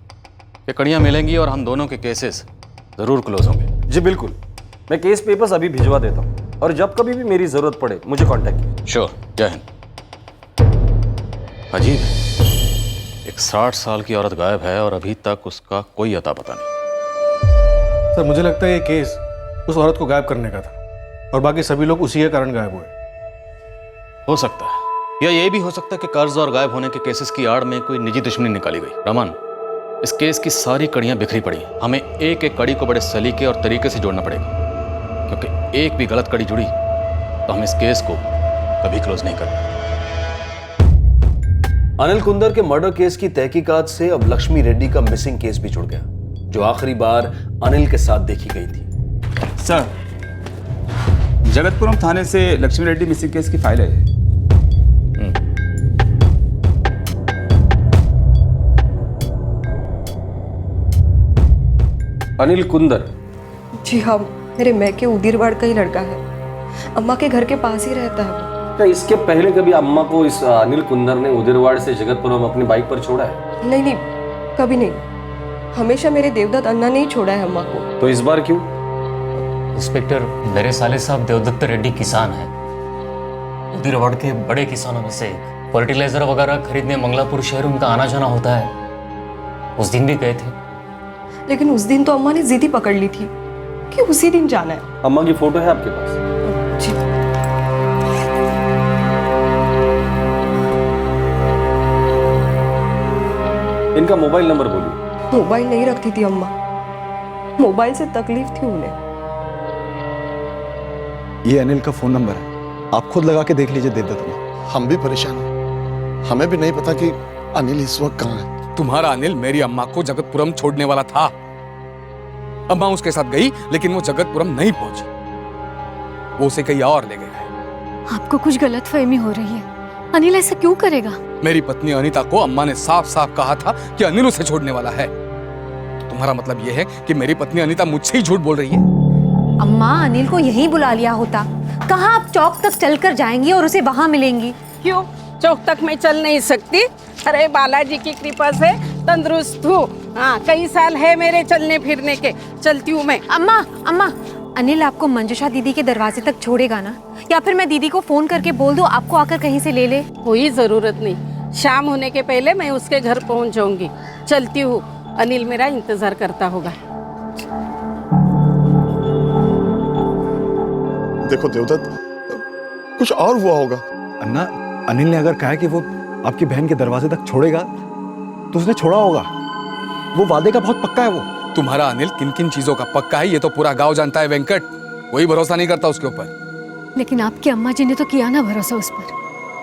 कि कड़ियाँ मिलेंगी और हम दोनों के केसेस ज़रूर क्लोज होंगे। जी बिल्कुल, मैं केस पेपर्स अभी भिजवा देता हूँ, और जब कभी भी मेरी जरूरत पड़े मुझे कांटेक्ट कीजिए। श्योर। जय हिंद। अजीब है, एक 60 साल की औरत गायब है और अभी तक उसका कोई अता पता नहीं। सर मुझे लगता है ये केस उस औरत को गायब करने का था और बाकी सभी लोग उसी के कारण गायब हुए। हो सकता है, या ये भी हो सकता है कि कर्ज और गायब होने के केसेस की आड़ में कोई निजी दुश्मनी निकाली गई। रमन, इस केस की सारी कड़ियां बिखरी पड़ी हैं। हमें एक एक कड़ी को बड़े सलीके और तरीके से जोड़ना पड़ेगा, क्योंकि एक भी गलत कड़ी जुड़ी तो हम इस केस को कभी क्लोज नहीं कर पाएंगे। अनिल कुंदर के मर्डर केस की तहकीकात से अब लक्ष्मी रेड्डी का मिसिंग केस भी जुड़ गया, जो आखिरी बार अनिल के साथ देखी गई थी। सर, जगतपुरम थाने से लक्ष्मी रेड्डी मिसिंग केस की फाइल है। अनिल कुंदर? जी हाँ, मेरे मैके उदीरवाड़ का ही लड़का है। अम्मा के घर के पास ही रहता है। क्या इसके पहले कभी अम्मा को इस अनिल कुंदर ने उदीरवाड़ से जगतपुरम अपनी बाइक पर छोड़ा है? नहीं नहीं, कभी नहीं। हमेशा मेरे देवदत्त अन्ना ने ही छोड़ा है अम्मा को। तो इस बार क्यों? इंस्पेक्टर, मेरे साले साहब देवदत्त रेड्डी किसान हैं, उदीरवाड़ के बड़े किसानों में से एक। फर्टिलाइजर वगैरह खरीदने मंगलापुर शहर उनका आना जाना होता है। उस दिन भी गए थे, लेकिन उस दिन तो अम्मा ने जिद ही पकड़ ली थी कि उसी दिन जाना है। अम्मा की फोटो है आपके पास? जी। इनका मोबाइल नंबर बोलिए। मोबाइल नहीं रखती थी अम्मा, मोबाइल से तकलीफ थी उन्हें। ये अनिल का फोन नंबर है, आप खुद लगा के देख लीजिए देवदत्त में। हम भी परेशान हैं, हमें भी नहीं पता कि अनिल इस वक्त कहाँ है। तुम्हारा अनिल मेरी अम्मा को जगतपुरम छोड़ने वाला था। अम्मा उसके साथ गई, लेकिन वो जगतपुरम नहीं पहुंची, वो उसे कहीं और ले गया। आपको कुछ गलतफहमी हो रही है। अनिल ऐसा क्यों करेगा? मेरी पत्नी अनीता को अम्मा ने साफ साफ कहा था कि अनिल उसे छोड़ने वाला है। तो तुम्हारा मतलब यह है कि मेरी पत्नी अनीता मुझसे ही झूठ बोल रही है? अम्मा, अनिल को यहीं बुला लिया होता। कहाँ आप चौक तक चलकर जाएंगी और उसे वहां मिलेंगी? क्यों चौक तक मैं चल नहीं सकती? अरे बालाजी की कृपा से तंदुरुस्त हूँ। हाँ, कई साल है मेरे चलने फिरने के, चलती हूँ मैं। अम्मा, अम्मा, अनिल आपको मंजुषा दीदी के दरवाजे तक छोड़ेगा ना? या फिर मैं दीदी को फोन करके बोल दूं आपको आकर कहीं से ले ले? कोई जरूरत नहीं, शाम होने के पहले मैं उसके घर पहुँच जाऊंगी। चलती हूँ, अनिल मेरा इंतजार करता होगा। देखो देवदत्त, कुछ और हुआ होगा। अन्ना, अनिल ने अगर कहा कि वो आपकी बहन के दरवाजे तक छोड़ेगा तो उसने छोड़ा होगा। वो वादे का बहुत पक्का है। वो तुम्हारा अनिल किन किन चीजों का पक्का है ये तो पूरा गांव जानता है वेंकट। कोई भरोसा नहीं करता उसके ऊपर। लेकिन आपकी अम्मा जी ने तो किया ना भरोसा उस पर,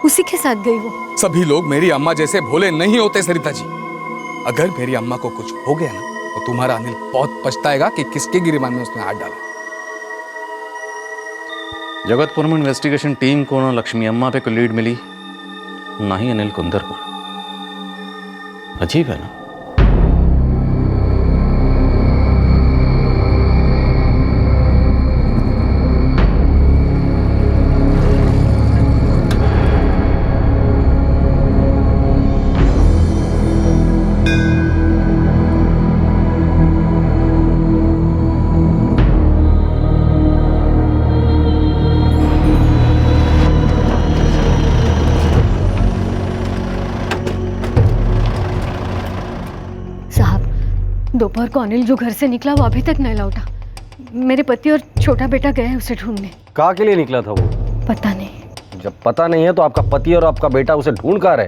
उसी के साथ गई वो। सभी लोग मेरी अम्मा जैसे भोले नहीं होते सरिता जी। अगर मेरी अम्मा को कुछ हो गया ना तो तुम्हारा अनिल बहुत पछताएगा कि किसके गिरेबान में उसने हाथ डाला। जगतपुरम इन्वेस्टिगेशन टीम को ना लक्ष्मी अम्मा पे कोई लीड मिली, ना ही अनिल कुंदर पर। अजीब है ना? दोपहर को अनिल जो घर से निकला वो अभी तक नहीं लौटा। मेरे पति और छोटा बेटा गए उसे ढूंढने। कहाँ के लिए निकला था वो? पता नहीं। जब पता नहीं है तो आपका पति और आपका बेटा उसे ढूंढ कहाँ रहे?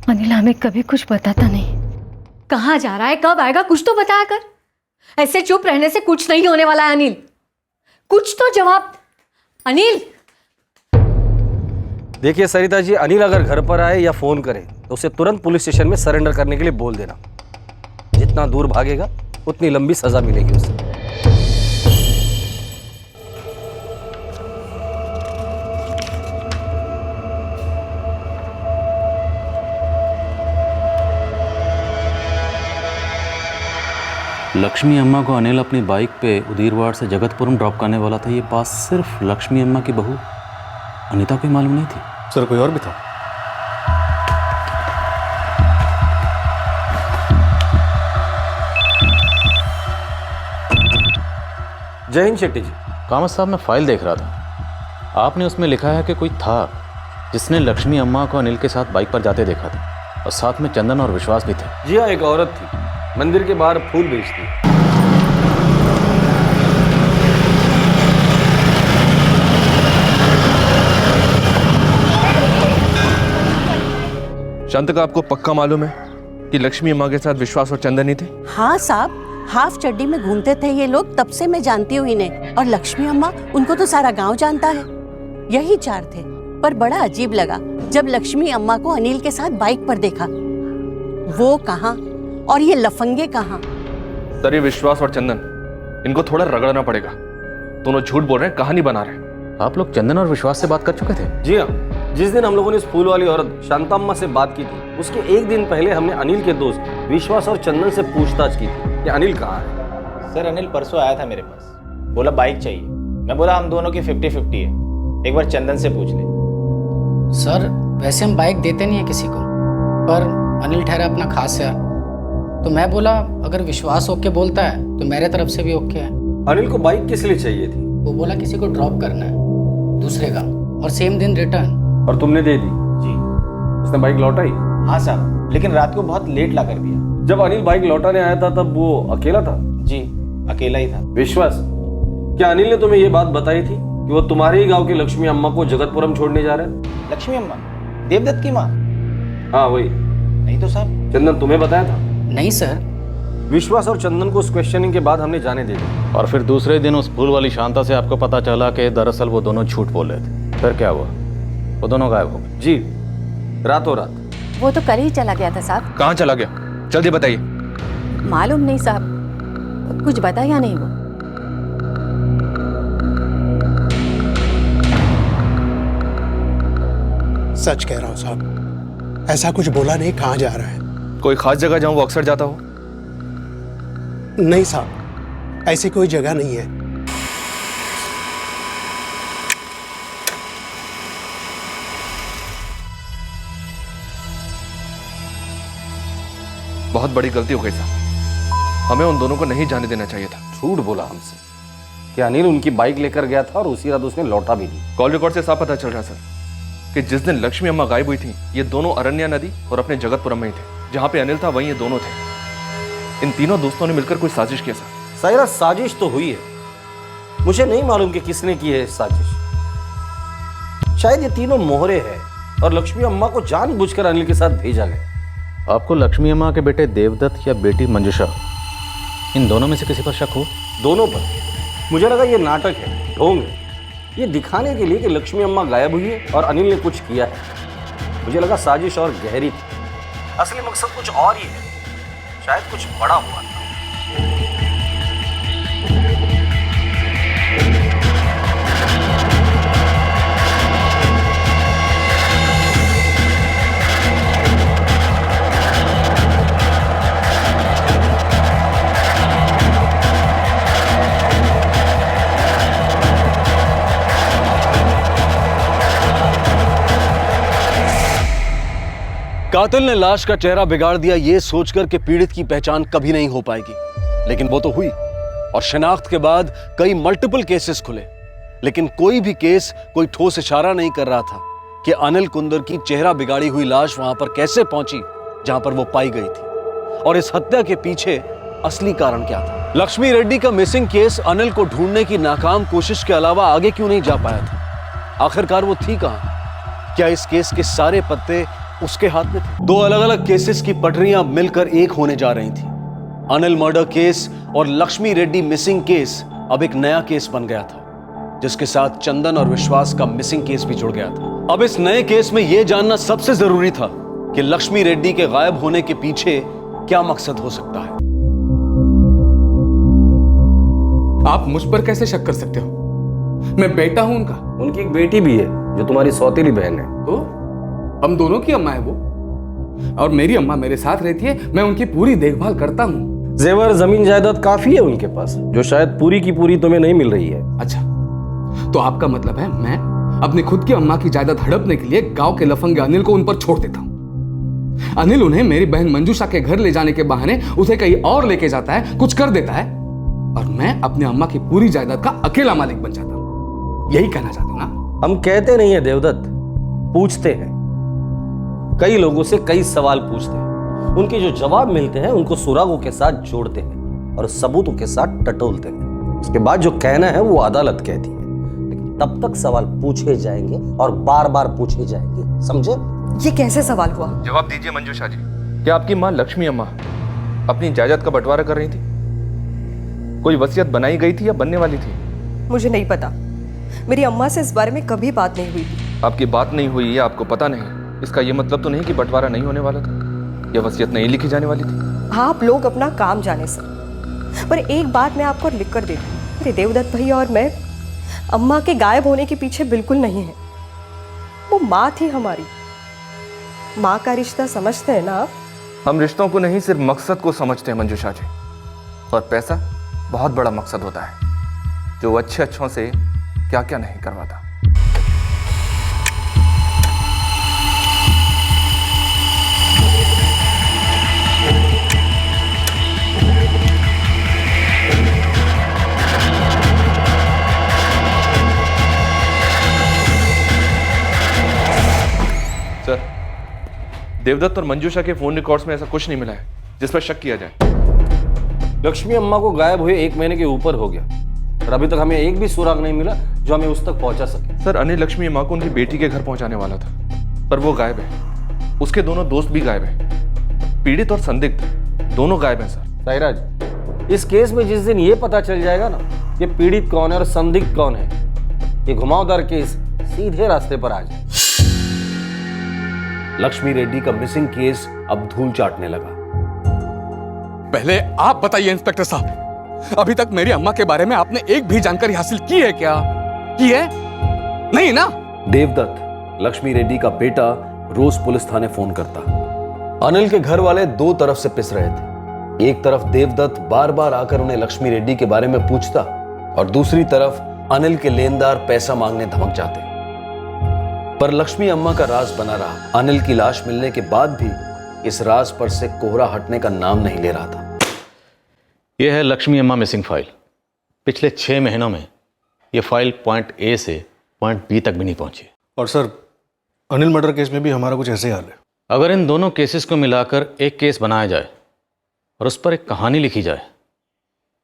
अनिल हमें कभी कुछ बताता नहीं। कहाँ जा रहा है, कब आएगा, कुछ तो बताया कर। ऐसे चुप रहने से कुछ नहीं होने वाला है अनिल। कुछ तो जवाब। अनिल! देखिए सरिता जी, अनिल अगर घर पर आए या फोन करे तो उसे तुरंत पुलिस स्टेशन में सरेंडर करने के लिए बोल देना। जितना दूर भागेगा उतनी लंबी सजा मिलेगी उसे। लक्ष्मी अम्मा को अनिल अपनी बाइक पे उदीरवाड़ से जगतपुरम ड्रॉप करने वाला था, ये बात सिर्फ लक्ष्मी अम्मा की बहू अनीता को मालूम नहीं थी। सर कोई और भी था? जय हिंद शेट्टी जी। कामत साहब, मैं फाइल देख रहा था, आपने उसमें लिखा है कि कोई था, जिसने लक्ष्मी अम्मा को अनिल के साथ बाइक पर जाते देखा था और साथ में चंदन और विश्वास भी थे। जी हाँ, एक औरत थी, मंदिर के बाहर फूल बेचती। शांत का आपको पक्का मालूम है कि लक्ष्मी अम्मा के साथ विश्वास और चंदन ही थे? हाँ साहब, हाफ चड्डी में घूमते थे ये लोग, तब से मैं जानती हूँ इन्हें। और लक्ष्मी अम्मा, उनको तो सारा गांव जानता है। यही चार थे, पर बड़ा अजीब लगा जब लक्ष्मी अम्मा को अनिल के साथ बाइक पर देखा। वो कहाँ और ये लफंगे कहाँ? सर, ये विश्वास और चंदन, इनको थोड़ा रगड़ना पड़ेगा। दोनों झूठ बोल रहे हैं, कहानी बना रहे हैं। आप लोग चंदन और विश्वास से बात कर चुके थे? जी हाँ, जिस दिन हम लोगों ने इस फूल वाली औरत शांता अम्मा से बात की थी, उसके एक दिन पहले हमने अनिल के दोस्त विश्वास और चंदन से पूछताछ की थी कि अनिल कहाँ है। सर, अनिल परसों आया था मेरे पास, बोला बाइक चाहिए। मैं बोला हम दोनों की 50-50 है, एक बार चंदन से पूछ ले। सर, वैसे हम बाइक देते नहीं है किसी को, पर अनिल ठहरा अपना खास यार, तो मैं बोला अगर विश्वास ओके बोलता है तो मेरे तरफ से भी ओके है। अनिल को बाइक किस लिए चाहिए थी? वो बोला किसी को ड्रॉप करना है दूसरे गांव, और सेम दिन रिटर्न। और तुमने दे दी? जी। उसने बाइक लौटाई? हाँ साहब, लेकिन रात को बहुत लेट ला कर दिया। जब अनिल बाइक लौटाने आया था तब वो अकेला था? जी, अकेला ही था। विश्वास, क्या अनिल ने तुम्हें ये बात बताई थी कि वो तुम्हारे ही गांव की लक्ष्मी अम्मा को जगतपुरम छोड़ने जा रहे हैं? लक्ष्मी अम्मा, देवदत्त की माँ? हाँ वही। नहीं तो साहब। चंदन, तुम्हें बताया था? नहीं सर। विश्वास और चंदन को उस क्वेश्चनिंग के बाद हमने जाने दे दिया। और फिर दूसरे दिन उस फूल वाली शांता से आपको पता चला कि दरअसल वो दोनों झूठ बोल रहे थे। फिर क्या हुआ? वो दोनों गायब हो गए? जी, रातों रात। वो तो कल ही चला गया था साहब। कहाँ चला गया? जल्दी बताइए। मालूम नहीं साहब, कुछ बताया नहीं वो। सच कह रहा हूँ साहब, ऐसा कुछ बोला नहीं। कहाँ जा रहा है? कोई खास जगह जहाँ वो अक्सर जाता हो? नहीं साहब, ऐसी कोई जगह नहीं है। बहुत बड़ी गलती हो गई साहब, हमें उन दोनों को नहीं जाने देना चाहिए था। झूठ बोला हमसे कि अनिल उनकी बाइक लेकर गया था और उसी रात उसने लौटा भी दी। कॉल रिकॉर्ड से साफ पता चल रहा सर कि जिस दिन लक्ष्मी अम्मा गायब हुई थी, ये दोनों अरण्या नदी और अपने जगतपुरम में ही थे। जहाँ पे अनिल था वहीं ये दोनों थे। इन तीनों दोस्तों ने मिलकर कोई साजिश किया सर। सायरा, साजिश तो हुई है, मुझे नहीं मालूम कि किसने की है साजिश। शायद ये तीनों मोहरे हैं और लक्ष्मी अम्मा को जानबूझकर अनिल के साथ भेजा गया। आपको लक्ष्मी अम्मा के बेटे देवदत्त या बेटी मंजुषा, इन दोनों में से किसी पर शक हो? दोनों पर। मुझे लगा ये नाटक है, ढोंग है, ये दिखाने के लिए कि लक्ष्मी अम्मा गायब हुई है और अनिल ने कुछ किया है। मुझे लगा साजिश और गहरी थी, असली मकसद कुछ और ही है, शायद कुछ बड़ा हुआ था। कातिल ने लाश का चेहरा बिगाड़ दिया ये सोचकर कि पीड़ित की पहचान कभी नहीं हो पाएगी, लेकिन वो तो हुई। और शिनाख्त के बाद कई मल्टीपल केसेस खुले, लेकिन कोई भी केस कोई ठोस इशारा नहीं कर रहा था कि अनिल कुंदर की चेहरा बिगाड़ी हुई लाश वहां पर कैसे पहुंची जहां पर वो पाई गई थी, और इस हत्या के पीछे असली कारण क्या था। लक्ष्मी रेड्डी का मिसिंग केस अनिल को ढूंढने की नाकाम कोशिश के अलावा आगे क्यों नहीं जा पाया था? आखिरकार वो थी कहां? क्या इस केस के सारे पत्ते उसके हाथ में थे? दो अलग अलग केसेस की पटरियां मिलकर एक होने जा रही थी। अनिल मर्डर केस और लक्ष्मी रेड्डी मिसिंग केस अब एक नया केस बन गया था, जिसके साथ चंदन और विश्वास का मिसिंग केस भी जुड़ गया था। अब इस नए केस में यह जानना सबसे जरूरी था कि लक्ष्मी रेड्डी के गायब होने के पीछे क्या मकसद हो सकता है। आप मुझ पर कैसे शक कर सकते हो? मैं बेटा हूं उनका। उनकी एक बेटी भी है जो तुम्हारी सौतेली बहन है। तो हम दोनों की अम्मा है वो, और मेरी अम्मा मेरे साथ रहती है, मैं उनकी पूरी देखभाल करता हूँ। जेवर, जमीन जायदाद काफी है उनके पास, जो शायद पूरी की पूरी तुम्हें नहीं मिल रही है। अच्छा, तो आपका मतलब है मैं अपनी खुद की अम्मा की जायदाद हड़पने के लिए गांव के लफंगे अनिल को उन पर छोड़ देता हूँ। अनिल उन्हें मेरी बहन मंजूषा के घर ले जाने के बहाने उसे कहीं और लेके जाता है, कुछ कर देता है, और मैं अपनी अम्मा की पूरी जायदाद का अकेला मालिक बन जाता हूँ। यही कहना चाहता हूँ ना? हम कहते नहीं है देवदत्त, पूछते हैं, कई लोगों से कई सवाल पूछते हैं, उनके जो जवाब मिलते हैं उनको सुरागों के साथ जोड़ते हैं और सबूतों के साथ टटोलते हैं। उसके बाद जो कहना है वो अदालत कहती है, लेकिन तब तक सवाल पूछे जाएंगे और बार बार पूछे जाएंगे, समझे? ये कैसे सवाल हुआ? जवाब दीजिए मंजूषा जी, क्या आपकी माँ लक्ष्मी अम्मा अपनी जायदाद का बंटवारा कर रही थी? कोई वसीयत बनाई गई थी या बनने वाली थी? मुझे नहीं पता, मेरी अम्मा से इस बारे में कभी बात नहीं हुई थी। आपकी बात नहीं हुई या आपको पता नहीं, इसका यह मतलब तो नहीं कि बंटवारा नहीं होने वाला था या वसीयत नहीं लिखी जाने वाली थी। आप लोग अपना काम जाने सर, पर एक बात मैं आपको लिख कर देती हूँ, मेरे देवदत्त भैया और मैं अम्मा के गायब होने के पीछे बिल्कुल नहीं है। वो माँ थी हमारी, माँ का रिश्ता समझते हैं ना आप? हम रिश्तों को नहीं, सिर्फ मकसद को समझते हैं मंजूषा जी, और पैसा बहुत बड़ा मकसद होता है जो अच्छे अच्छों से क्या क्या नहीं करवाता। सर, देवदत्त और मंजूषा के फोन रिकॉर्ड्स में ऐसा कुछ नहीं मिला है जिस पर शक किया जाए। लक्ष्मी अम्मा को गायब हुए 1 महीने के ऊपर हो गया और अभी तक हमें एक भी सुराग नहीं मिला जो हमें उस तक पहुंचा सके। सर, अनिल लक्ष्मी अम्मा को उनकी बेटी के घर पहुंचाने वाला था, पर वो गायब है। उसके दोनों दोस्त भी गायब हैं। पीड़ित और संदिग्ध दोनों गायब हैं सर। साईराज, इस केस में जिस दिन ये पता चल जाएगा ना ये पीड़ित कौन है और संदिग्ध कौन है, ये घुमावदार केस सीधे रास्ते पर आ जाए। लक्ष्मी रेड्डी का मिसिंग केस अब धूल चाटने लगा। पहले आप बताइए इंस्पेक्टर साहब, अभी तक मेरी अम्मा के बारे में आपने एक भी जानकारी हासिल की है क्या? की है? नहीं ना? देवदत्त, लक्ष्मी रेड्डी का बेटा, रोज पुलिस थाने फोन करता। अनिल के घर वाले दो तरफ से पिस रहे थे। एक तरफ देवदत्त बार बार आकर उन्हें लक्ष्मी रेड्डी के बारे में पूछता और दूसरी तरफ अनिल के लेनदार पैसा मांगने धमक जाते। पर लक्ष्मी अम्मा का राज बना रहा। अनिल की लाश मिलने के बाद भी इस राज पर से कोहरा हटने का नाम नहीं ले रहा था। यह है लक्ष्मी अम्मा मिसिंग फाइल। पिछले 6 महीनों में यह फाइल पॉइंट ए से पॉइंट बी तक भी नहीं पहुंची। और सर, अनिल मर्डर केस में भी हमारा कुछ ऐसे हाल है। अगर इन दोनों केसेस को मिलाकर एक केस बनाया जाए और उस पर एक कहानी लिखी जाए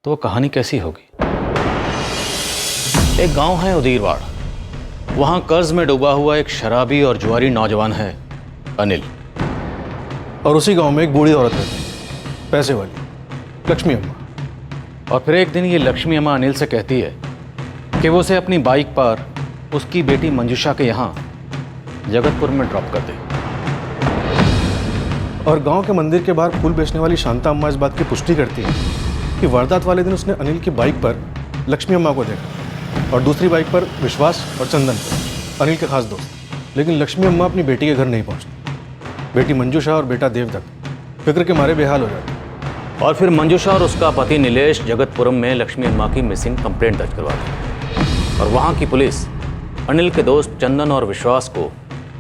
तो वो कहानी कैसी होगी? एक गांव है उदीरवाड़, वहां कर्ज में डूबा हुआ एक शराबी और जुआरी नौजवान है अनिल। और उसी गांव में एक बूढ़ी औरत रहती है, पैसे वाली, लक्ष्मी अम्मा। और फिर एक दिन ये लक्ष्मी अम्मा अनिल से कहती है कि वो उसे अपनी बाइक पर उसकी बेटी मंजूषा के यहाँ जगतपुर में ड्रॉप कर दे। और गांव के मंदिर के बाहर फूल बेचने वाली शांता अम्मा इस बात की पुष्टि करती है कि वारदात वाले दिन उसने अनिल की बाइक पर लक्ष्मी अम्मा को देखा और दूसरी बाइक पर विश्वास और चंदन को, अनिल के खास दोस्त। लेकिन लक्ष्मी अम्मा अपनी बेटी के घर नहीं पहुंचती। बेटी मंजूषा और बेटा देवदत्त फिक्र के मारे बेहाल हो जाते। और फिर मंजूषा और उसका पति नीलेश जगतपुरम में लक्ष्मी अम्मा की मिसिंग कंप्लेंट दर्ज करवाती और वहाँ की पुलिस अनिल के दोस्त चंदन और विश्वास को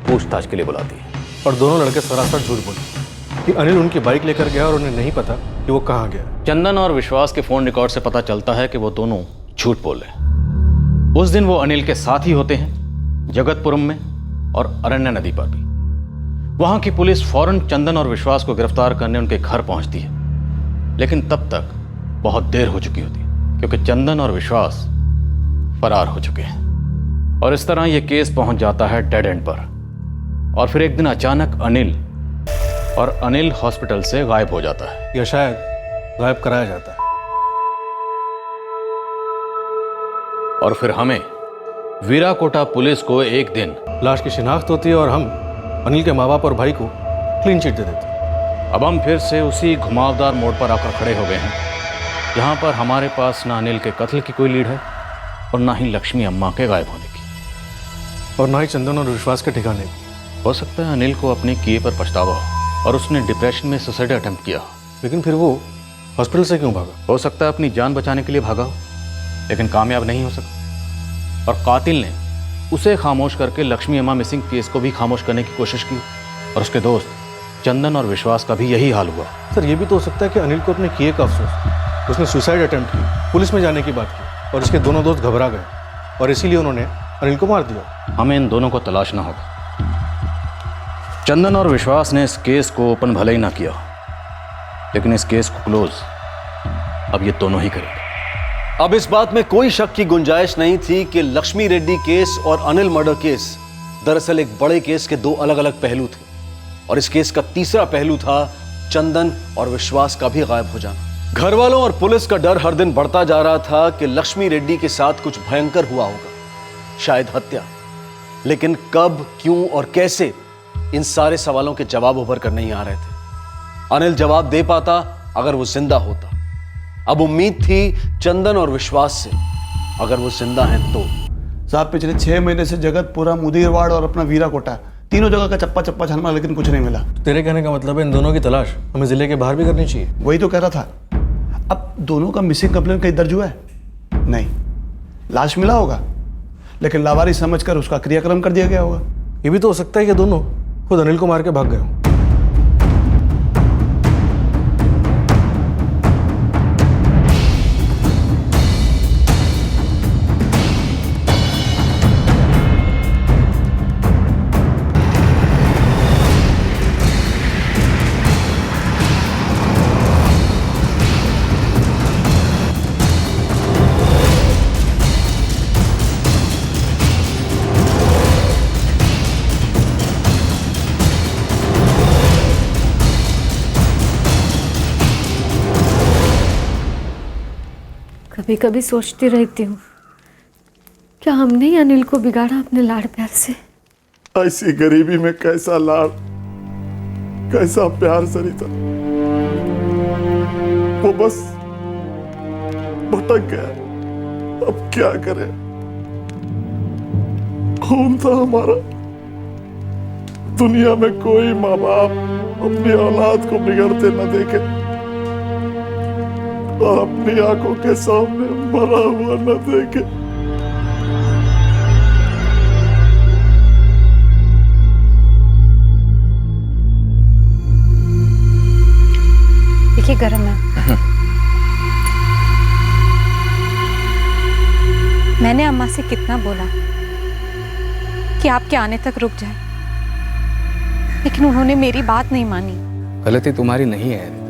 पूछताछ के लिए बुलाती है। और दोनों लड़के सरासर झूठ बोलते कि अनिल उनकी बाइक लेकर गया और उन्हें नहीं पता कि वो कहाँ गया। चंदन और विश्वास के फ़ोन रिकॉर्ड से पता चलता है कि वो दोनों झूठ बोल रहे हैं। उस दिन वो अनिल के साथ ही होते हैं जगतपुरम में और अरण्या नदी पर भी। वहाँ की पुलिस फौरन चंदन और विश्वास को गिरफ्तार करने उनके घर पहुँचती है, लेकिन तब तक बहुत देर हो चुकी होती है क्योंकि चंदन और विश्वास फरार हो चुके हैं। और इस तरह ये केस पहुंच जाता है डेड एंड पर। और फिर एक दिन अचानक अनिल हॉस्पिटल से गायब हो जाता है, या शायद गायब कराया जाता है। और फिर हमें वीराकोटा पुलिस को एक दिन लाश की शिनाख्त होती है और हम अनिल के माँ बाप और भाई को क्लीन चिट दे देते हैं। अब हम फिर से उसी घुमावदार मोड़ पर आकर खड़े हो गए हैं जहाँ पर हमारे पास ना अनिल के कत्ल की कोई लीड है और ना ही लक्ष्मी अम्मा के गायब होने की, और ना ही चंदन और विश्वास के ठिकाने। हो सकता है अनिल को अपने किए पर पछतावा हो और उसने डिप्रेशन में सुसाइड अटेम्प्ट किया। लेकिन फिर वो हॉस्पिटल से क्यों भागा? हो सकता है अपनी जान बचाने के लिए भागा हो, लेकिन कामयाब नहीं हो सका। और कातिल ने उसे खामोश करके लक्ष्मी अम्मा मिसिंग केस को भी खामोश करने की कोशिश की और उसके दोस्त चंदन और विश्वास का भी यही हाल हुआ। सर, ये भी तो हो सकता है कि अनिल को अपने किए का अफसोस, उसने सुसाइड अटेम्प्ट की, पुलिस में जाने की बात की और उसके दोनों दोस्त घबरा गए और इसीलिए उन्होंने अनिल को मार दिया। हमें इन दोनों को तलाशना होगा चंदन और विश्वास ने इस केस को ओपन भले ही ना किया, लेकिन इस केस को क्लोज अब ये दोनों ही करेंगे। अब इस बात में कोई शक की गुंजाइश नहीं थी कि लक्ष्मी रेड्डी केस और अनिल मर्डर केस दरअसल एक बड़े केस के दो अलग अलग पहलू थे, और इस केस का तीसरा पहलू था चंदन और विश्वास का भी गायब हो जाना। घर वालों और पुलिस का डर हर दिन बढ़ता जा रहा था कि लक्ष्मी रेड्डी के साथ कुछ भयंकर हुआ होगा, शायद हत्या। लेकिन कब, क्यों और कैसे, इन सारे सवालों के जवाब उभर कर नहीं आ रहे थे। अनिल जवाब दे पाता अगर वो जिंदा होता। अब उम्मीद थी चंदन और विश्वास से, अगर वो जिंदा हैं तो। साहब पिछले 6 महीने से जगतपुरा, मुदीरवाड़ और अपना वीरा कोटा, तीनों जगह का चप्पा चप्पा छाना, लेकिन कुछ नहीं मिला। तेरे कहने का मतलब है इन दोनों की तलाश हमें जिले के बाहर भी करनी चाहिए? वही तो कह रहा था। अब दोनों का मिसिंग कंप्लेंट कहीं दर्ज हुआ है? नहीं। लाश मिला होगा, लेकिन लावारिस समझकर उसका क्रियाक्रम कर दिया गया होगा। ये भी तो हो सकता है कि दोनों खुद अनिल को मार के भाग गए हों। कभी कभी सोचती रहती हूँ, क्या हमने ही अनिल को बिगाड़ा अपने लाड़ प्यार से? ऐसी गरीबी में कैसा लाड़, कैसा प्यार सरिता। वो बस भटक गया, अब क्या करे। खून था हमारा। दुनिया में कोई माँ बाप अपनी औलाद को बिगड़ते न देखे और अपनी आंखों के सामने मरा हुआ न देखे। देखिए गरम है। मैंने अम्मा से कितना बोला कि आपके आने तक रुक जाए, लेकिन उन्होंने मेरी बात नहीं मानी। गलती तुम्हारी नहीं है रीता,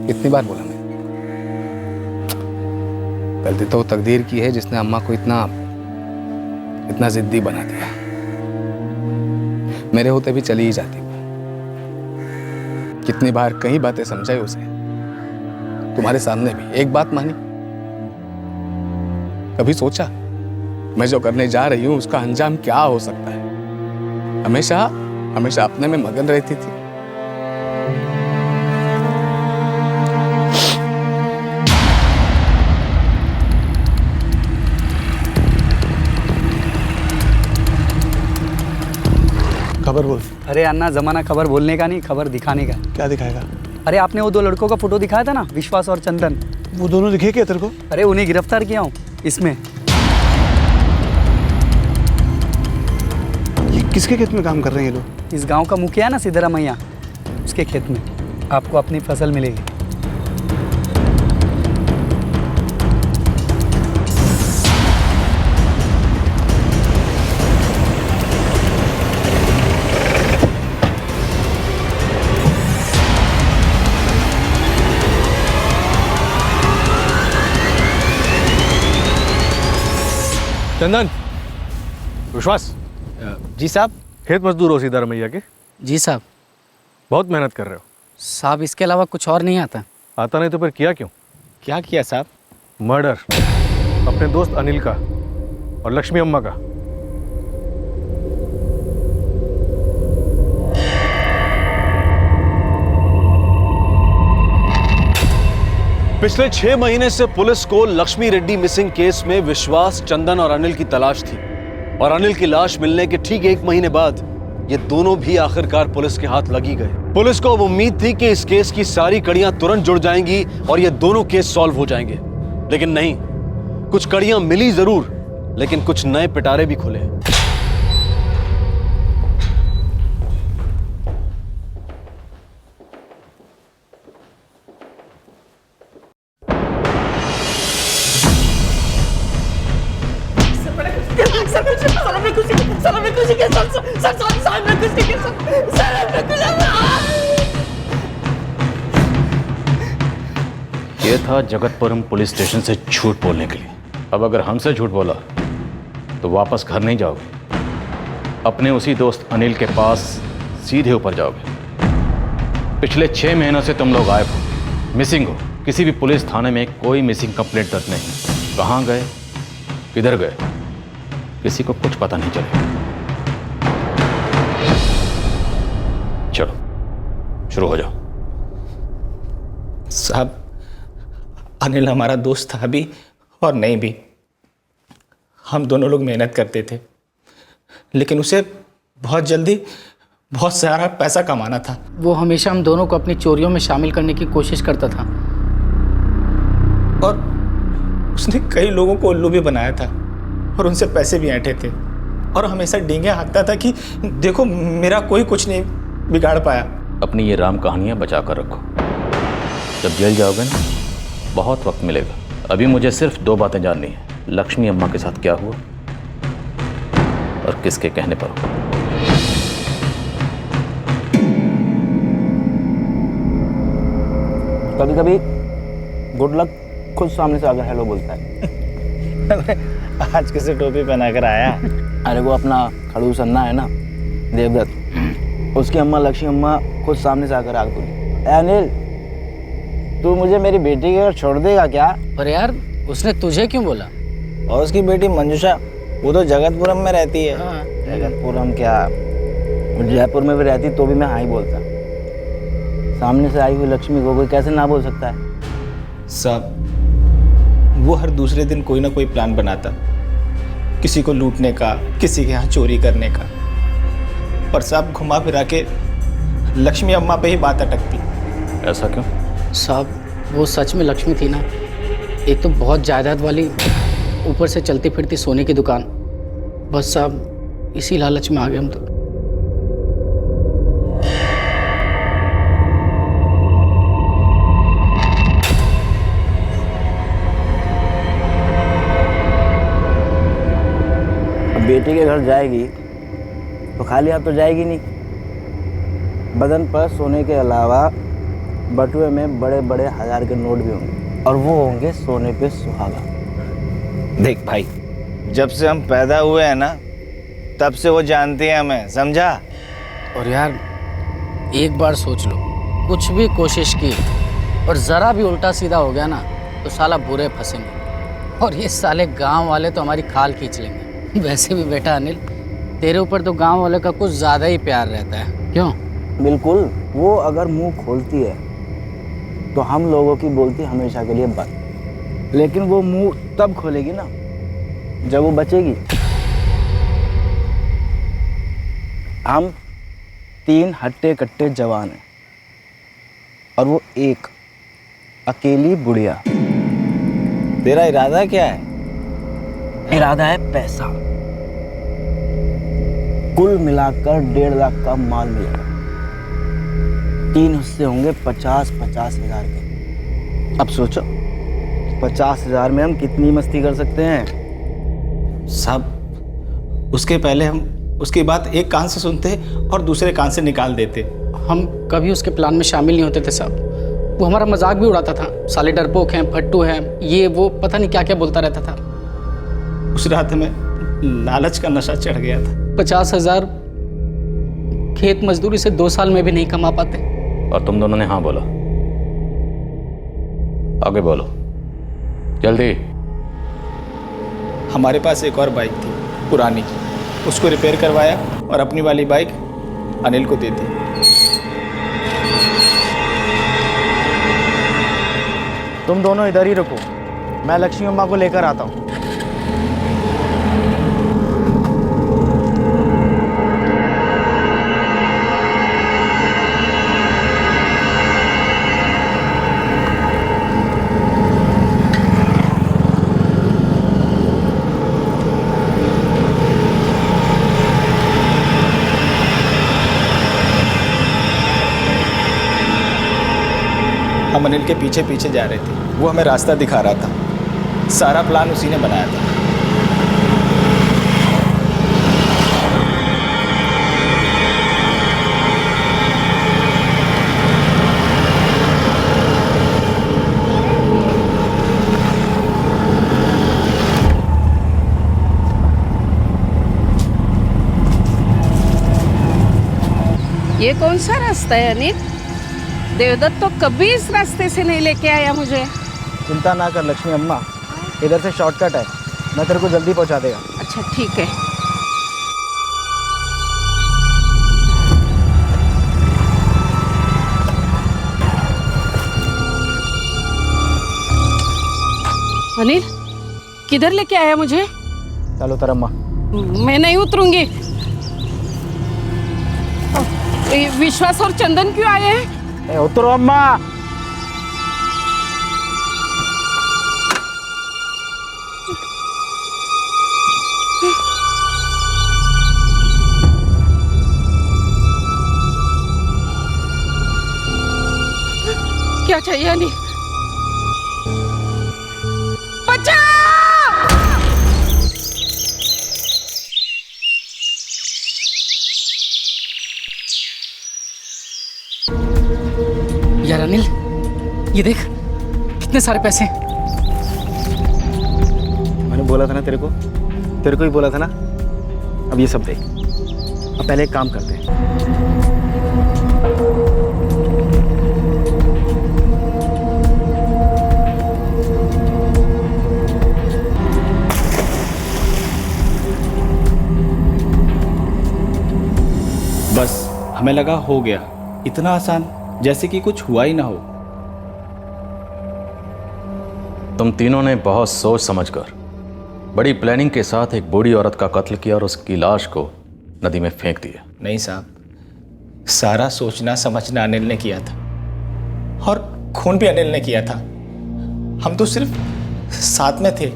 कितनी बार बोला मैं। गलती तो तकदीर की है जिसने अम्मा को इतना जिद्दी बना दिया। मेरे होते भी चली ही जाती। कितनी बार कई बातें समझाई उसे, तुम्हारे सामने भी एक बात मानी। कभी सोचा मैं जो करने जा रही हूं उसका अंजाम क्या हो सकता है? हमेशा हमेशा अपने में मगन रहती थी। खबर बोल। अरे अन्ना, जमाना खबर बोलने का नहीं, खबर दिखाने का। क्या दिखाएगा? अरे आपने वो 2 लड़कों का फोटो दिखाया था ना, विश्वास और चंदन। वो दोनों दिखे क्या तेरे को? अरे उन्हें गिरफ्तार किया हूँ इसमें। ये किसके खेत में काम कर रहे हैं ये लोग? इस गांव का मुखिया है ना सिद्धरामैया, उसके खेत में। आपको अपनी फसल मिलेगी। चंदन, विश्वास। जी साहब। खेत मजदूर हो सिद्धारमैया के? जी साहब। बहुत मेहनत कर रहे हो साहब। इसके अलावा कुछ और नहीं आता। आता नहीं तो फिर किया क्यों? क्या किया साहब? मर्डर अपने दोस्त अनिल का और लक्ष्मी अम्मा का। पिछले 6 महीने से पुलिस को लक्ष्मी रेड्डी मिसिंग केस में विश्वास, चंदन और अनिल की तलाश थी, और अनिल की लाश मिलने के ठीक 1 महीने बाद ये दोनों भी आखिरकार पुलिस के हाथ लगी गए। पुलिस को अब उम्मीद थी कि इस केस की सारी कड़ियां तुरंत जुड़ जाएंगी और ये दोनों केस सॉल्व हो जाएंगे, लेकिन नहीं। कुछ कड़ियां मिली जरूर, लेकिन कुछ नए पिटारे भी खुले। ये था जगतपुरम पुलिस स्टेशन से झूठ बोलने के लिए। अब अगर हमसे झूठ बोला तो वापस घर नहीं जाओगे, अपने उसी दोस्त अनिल के पास सीधे ऊपर जाओगे। पिछले 6 महीनों से तुम लोग गायब हो, मिसिंग हो। किसी भी पुलिस थाने में कोई मिसिंग कंप्लेंट दर्ज नहीं। कहाँ गए, किधर गए, किसी को कुछ पता नहीं चले। चलो शुरू हो जाओ। साहब, अनिल हमारा दोस्त था भी और नहीं भी। हम दोनों लोग मेहनत करते थे, लेकिन उसे बहुत जल्दी बहुत सारा पैसा कमाना था। वो हमेशा हम दोनों को अपनी चोरियों में शामिल करने की कोशिश करता था। और उसने कई लोगों को उल्लू भी बनाया था और उनसे पैसे भी ऐंठे थे, और हमेशा डींगे हाँकता था कि देखो मेरा कोई कुछ नहीं बिगाड़ पाया। अपनी ये राम कहानियां बचा कर रखो। जब जेल जाओगे ना, बहुत वक्त मिलेगा। अभी मुझे सिर्फ 2 बातें जाननी है। लक्ष्मी अम्मा के साथ क्या हुआ और किसके कहने पर हुआ। कभी कभी गुड लक खुद सामने से आकर हेलो बोलता है। आज किसे टोपी पहना कर आया? अरे वो अपना खड़ूस अन्ना है ना, देवदत्त, उसकी अम्मा लक्ष्मी अम्मा खुद सामने से आकर आग बोली, अनिल तू मुझे मेरी बेटी के घर छोड़ देगा क्या? पर यार उसने तुझे क्यों बोला? और उसकी बेटी मंजूषा, वो तो जगतपुरम में रहती है। जगतपुरम क्या, वो जयपुर में भी रहती तो भी मैं हाँ ही बोलता। सामने से आई हुई लक्ष्मी को कोई कैसे ना बोल सकता है? साहब, वो हर दूसरे दिन कोई ना कोई प्लान बनाता, किसी को लूटने का, किसी के यहाँ चोरी करने का। पर साहब घुमा फिरा के लक्ष्मी अम्मा पे ही बात अटकती। ऐसा क्यों? साहब वो सच में लक्ष्मी थी ना। एक तो बहुत जायदाद वाली, ऊपर से चलती फिरती सोने की दुकान। बस साहब इसी लालच में आ गए हम तो। बेटी के घर जाएगी तो खाली हाथ तो जाएगी नहीं। बदन पर सोने के अलावा बटुए में बड़े बड़े 1000 के नोट भी होंगे, और वो होंगे सोने पे सुहागा। देख भाई, जब से हम पैदा हुए हैं ना, तब से वो जानती है हमें, समझा? और यार एक बार सोच लो, कुछ भी कोशिश की और ज़रा भी उल्टा सीधा हो गया ना तो साला बुरे फंसेंगे, और ये साले गांव वाले तो हमारी खाल खींच लेंगे। वैसे भी बेटा अनिल, तेरे ऊपर तो गांव वाले का कुछ ज़्यादा ही प्यार रहता है, क्यों? बिल्कुल। वो अगर मुंह खोलती है तो हम लोगों की बोलती हमेशा के लिए बंद, लेकिन वो मुंह तब खोलेगी ना जब वो बचेगी। हम 3 हट्टे कट्टे जवान हैं और वो एक अकेली बुढ़िया। तेरा इरादा क्या है? इरादा है पैसा। कुल मिलाकर 1.5 लाख का माल मिलेगा। 3 हिस्से होंगे 50-50 हजार के। अब सोचो 50 हजार में हम कितनी मस्ती कर सकते हैं? साहब उसके पहले हम उसकी बात एक कान से सुनते और दूसरे कान से निकाल देते। हम कभी उसके प्लान में शामिल नहीं होते थे साहब। वो हमारा मजाक भी उड़ाता था, साले डरपोक हैं, फट्टू हैं, ये वो पता नहीं क्या क्या बोलता रहता था। उस रात में लालच का नशा चढ़ गया था। 50,000 खेत मजदूरी से 2 साल में भी नहीं कमा पाते। और तुम दोनों ने हाँ बोला। आगे बोलो जल्दी। हमारे पास एक और बाइक थी पुरानी, उसको रिपेयर करवाया और अपनी वाली बाइक अनिल को दे दी। तुम दोनों इधर ही रुको, मैं लक्ष्मी अम्मा को लेकर आता हूँ। हम अनिल के पीछे पीछे जा रहे थे, वो हमें रास्ता दिखा रहा था। सारा प्लान उसी ने बनाया था। ये कौन सा रास्ता है अनिल? देवदत्त तो कभी इस रास्ते से नहीं लेके आया मुझे। चिंता ना कर लक्ष्मी अम्मा, इधर से शॉर्टकट है, मैं तेरे को जल्दी पहुंचा देगा। अच्छा ठीक है। अनिल किधर लेके आया मुझे? चलो उतर अम्मा। मैं नहीं उतरूंगी। विश्वास और चंदन क्यों आए हैं? उतरो अम्मा। क्या चाहिए अनिल? बचाओ! यार अनिल, ये देख कितने सारे पैसे। मैंने बोला था ना तेरे को ही बोला था ना। अब ये सब देख। अब पहले एक काम करते हैं। बस हमें लगा हो गया, इतना आसान, जैसे कि कुछ हुआ ही ना हो। तुम तीनों ने बहुत सोच समझकर बड़ी प्लानिंग के साथ एक बूढ़ी औरत का कत्ल किया और उसकी लाश को नदी में फेंक दिया। नहीं साहब, सारा सोचना समझना अनिल ने किया था और खून भी अनिल ने किया था। हम तो सिर्फ साथ में थे।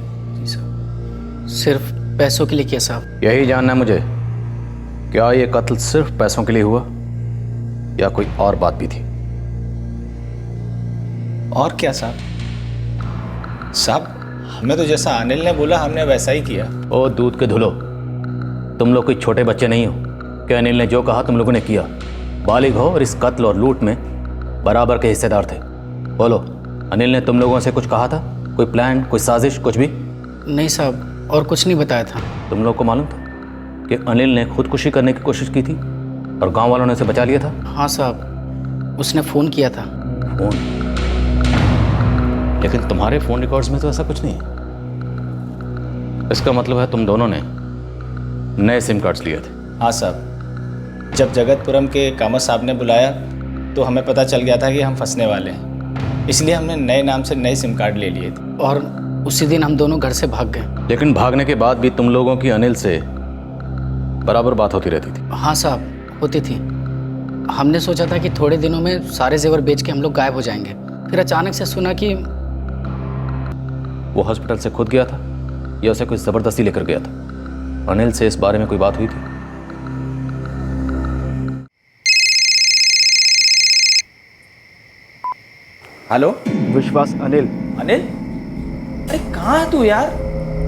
सिर्फ पैसों के लिए किया साहब? यही जानना है मुझे, क्या ये कत्ल सिर्फ पैसों के लिए हुआ या कोई और बात भी थी? और क्या साहब? साहब हमें तो जैसा अनिल ने बोला हमने वैसा ही किया। ओ दूध के धुलो, तुम लोग कोई छोटे बच्चे नहीं हो कि अनिल ने जो कहा तुम लोगों ने किया। बालिग हो और इस कत्ल और लूट में बराबर के हिस्सेदार थे। बोलो, अनिल ने तुम लोगों से कुछ कहा था? कोई प्लान, कोई साजिश, कुछ भी? नहीं साहब, और कुछ नहीं बताया था। तुम लोग को मालूम था कि अनिल ने खुदकुशी करने की कोशिश की थी और गांव वालों ने उसे बचा लिया था? हाँ साहब, उसने फ़ोन किया था। फ़ोन? लेकिन तुम्हारे फ़ोन रिकॉर्ड्स में तो ऐसा कुछ नहीं है। इसका मतलब है तुम दोनों ने नए सिम कार्ड्स लिए थे। हाँ साहब, जब जगतपुरम के कामत साहब ने बुलाया तो हमें पता चल गया था कि हम फंसने वाले हैं, इसलिए हमने नए नाम से नए सिम कार्ड ले लिए थे। और उसी दिन हम दोनों घर से भाग गए। लेकिन भागने के बाद भी तुम लोगों की अनिल से बराबर बात होती रहती थी? हाँ साहब, होती थी। हमने सोचा था कि थोड़े दिनों में सारे जेवर बेच के हम लोग गायब हो जाएंगे। फिर अचानक से सुना कि वो हॉस्पिटल से खुद गया था या उसे कुछ ज़बरदस्ती लेकर गया था? अनिल से इस बारे में कोई बात हुई थी? हेलो विश्वास। अनिल? अनिल, अरे कहाँ है तू यार?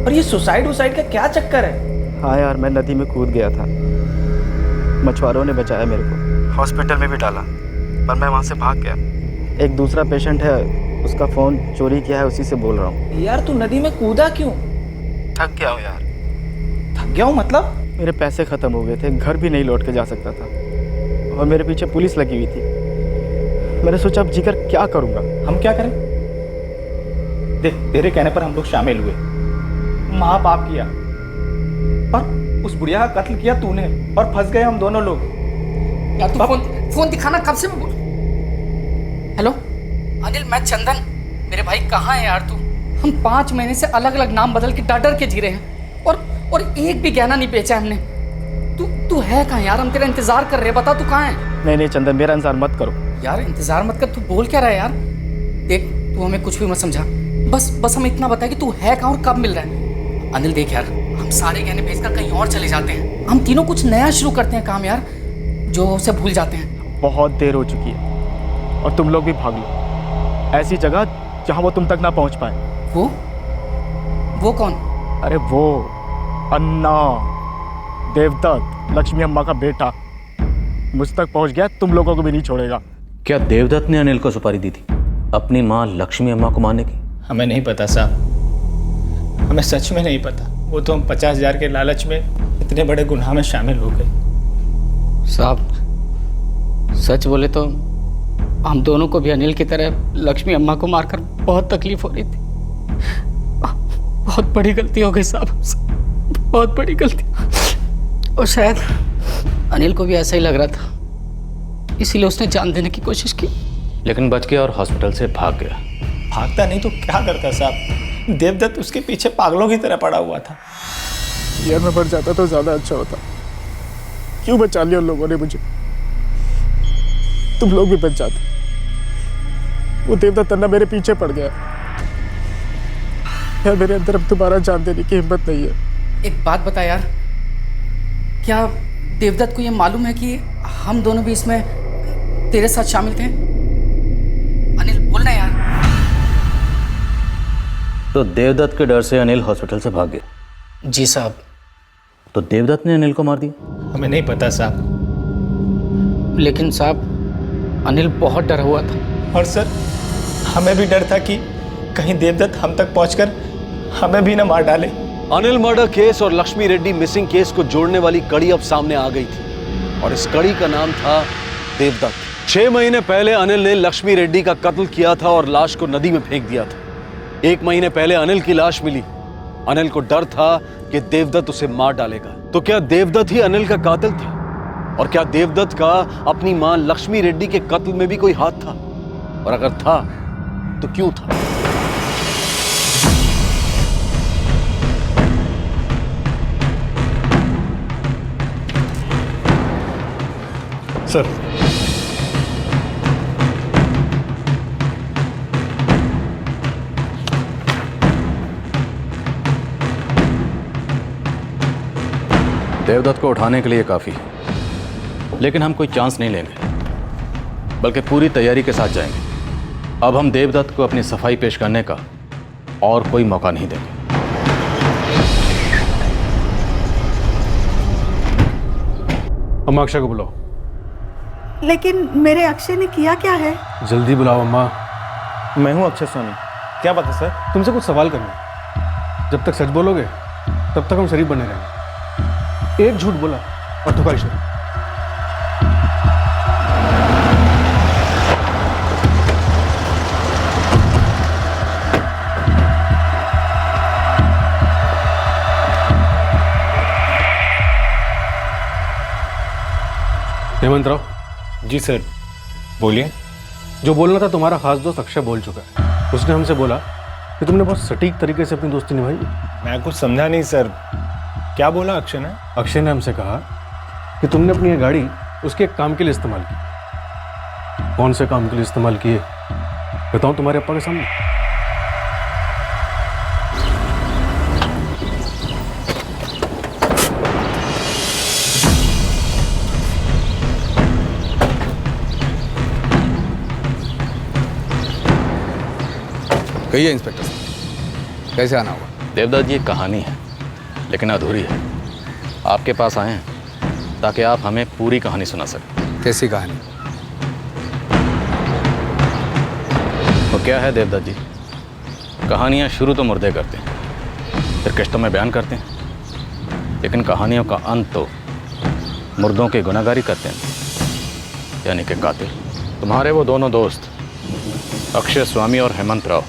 और ये सुसाइड का क्या चक्कर है? हाँ यार, मैं नदी में कूद गया था, मछुआरों ने बचाया मेरे को, हॉस्पिटल में भी डाला, पर मैं वहाँ से भाग गया। एक दूसरा पेशेंट है, उसका फ़ोन चोरी किया है, उसी से बोल रहा हूँ। यार तू नदी में कूदा क्यों? थक गया हूँ यार। थक गया हूँ मतलब? मेरे पैसे ख़त्म हो गए थे, घर भी नहीं लौट के जा सकता था और मेरे पीछे पुलिस लगी हुई थी। मैंने सोचा अब जीकर क्या करूँगा। हम क्या करें? देख, तेरे कहने पर हम लोग शामिल हुए, महापाप किया, पर उस बुढ़िया का कत्ल किया तूने और फंस गए हम दोनों लोग। यार तू फोन दिखाना, कब से मैं बोल। हेलो अनिल, मैं चंदन। मेरे भाई कहाँ है यार तू? हम 5 महीने से अलग अलग नाम बदल के डर के जी रहे हैं और एक भी गहना नहीं बेचा हमने। तू है कहाँ यार? हम तेरा इंतजार कर रहे हैं, बता तू कहाँ है? नहीं चंदन, मेरा इंतजार मत करो। यार इंतजार मत कर, तू बोल क्या रहा है यार? देख, तू हमें कुछ भी मत समझा, बस हमें इतना बता कि तू है कहाँ और कब मिल रहा है। अनिल देख यार, हम सारे गहने बेचकर कहीं और चले जाते हैं, हम तीनों कुछ नया शुरू करते हैं काम यार, जो उसे भूल जाते हैं। बहुत देर हो चुकी है और तुम लोग भी भाग लो ऐसी जगह जहाँ वो तुम तक ना पहुँच पाए। वो कौन? अरे वो अन्ना, देवदत्त, लक्ष्मी अम्मा का बेटा, मुझ तक पहुँच गया, तुम लोगों को भी नहीं छोड़ेगा। क्या देवदत्त ने अनिल को सुपारी दी थी अपनी माँ लक्ष्मी अम्मा को मारने की? हमें नहीं पता साहब, हमें सच में नहीं पता। वो तो हम 50,000 के लालच में इतने बड़े गुनाह में शामिल हो गए। साहब, सच बोले तो हम दोनों को भी अनिल की तरह लक्ष्मी अम्मा को मारकर बहुत तकलीफ हो रही थी। बहुत बड़ी गलती हो गई साहब हमसे, बहुत बड़ी गलती। और शायद अनिल को भी ऐसा ही लग रहा था, इसीलिए उसने जान देने की कोशिश की। लेकिन बच गया और हॉस्पिटल से भाग गया। भागता नहीं तो क्या करता साहब? देवदत्त उसके पीछे पागलों की तरह पड़ा हुआ था। यार मैं मर जाता तो ज्यादा अच्छा होता। क्यों बचा लिया उन लोगों ने मुझे? तुम लोग भी बच जाते। वो देवदत्त तन्ना मेरे पीछे पड़ गया। यार मेरे अंदर अब दोबारा जान देने की हिम्मत नहीं है। एक बात बता यार, क्या देवदत्त को ये मालूम है कि हम दोनों भी इसमें तेरे साथ शामिल थे? अनिल बोलना यार। तो देवदत्त के डर से अनिल हॉस्पिटल से भाग गया? जी साहब। तो देवदत्त ने अनिल को मार दिया? हमें नहीं पता साहब। लेकिन साहब अनिल बहुत डरा हुआ था। और सर हमें भी डर था कि कहीं देवदत्त हम तक पहुंचकर हमें भी ना मार डाले। अनिल मर्डर केस और लक्ष्मी रेड्डी मिसिंग केस को जोड़ने वाली कड़ी अब सामने आ गई थी और इस कड़ी का नाम था देवदत्त। 6 महीने पहले अनिल ने लक्ष्मी रेड्डी का कत्ल किया था और लाश को नदी में फेंक दिया था। 1 महीने पहले अनिल की लाश मिली। अनिल को डर था कि देवदत्त उसे मार डालेगा। तो क्या देवदत्त ही अनिल का कातिल था? और क्या देवदत्त का अपनी मां लक्ष्मी रेड्डी के कत्ल में भी कोई हाथ था? और अगर था तो क्यों था? सर, देवदत्त को उठाने के लिए काफ़ी है, लेकिन हम कोई चांस नहीं लेंगे, बल्कि पूरी तैयारी के साथ जाएंगे। अब हम देवदत्त को अपनी सफाई पेश करने का और कोई मौका नहीं देंगे। अम्मा अक्षय को बुलाओ। लेकिन मेरे अक्षय ने किया क्या है? जल्दी बुलाओ अम्मा। मैं हूँ अक्षय स्वामी। क्या बात है सर? तुमसे कुछ सवाल करना है। जब तक सच बोलोगे तब तक हम शरीफ बने रहेंगे। एक झूठ बोला और धोखा शरीफ। हेमंत राव। जी सर, बोलिए। जो बोलना था तुम्हारा खास दोस्त अक्षय बोल चुका है। उसने हमसे बोला कि तुमने बहुत सटीक तरीके से अपनी दोस्ती निभाई। मैं कुछ समझा नहीं सर, क्या बोला अक्षय ने? अक्षय ने हमसे कहा कि तुमने अपनी ये गाड़ी उसके एक काम के लिए इस्तेमाल की। कौन से काम के लिए इस्तेमाल किए बताऊं तुम्हारे अप्पा के सामने? कहिए इंस्पेक्टर साहब, कैसे आना होगा? देवदत्त जी, कहानी है लेकिन अधूरी है। आपके पास आए हैं ताकि आप हमें पूरी कहानी सुना सकें। कैसी कहानी? वो क्या है देवदत्त जी, कहानियाँ शुरू तो मुर्दे करते हैं, फिर किश्तों में बयान करते हैं, लेकिन कहानियों का अंत तो मुर्दों की गुनाहगारी करते हैं, यानी कि कातिल। तुम्हारे वो दोनों दोस्त अक्षय स्वामी और हेमंत राव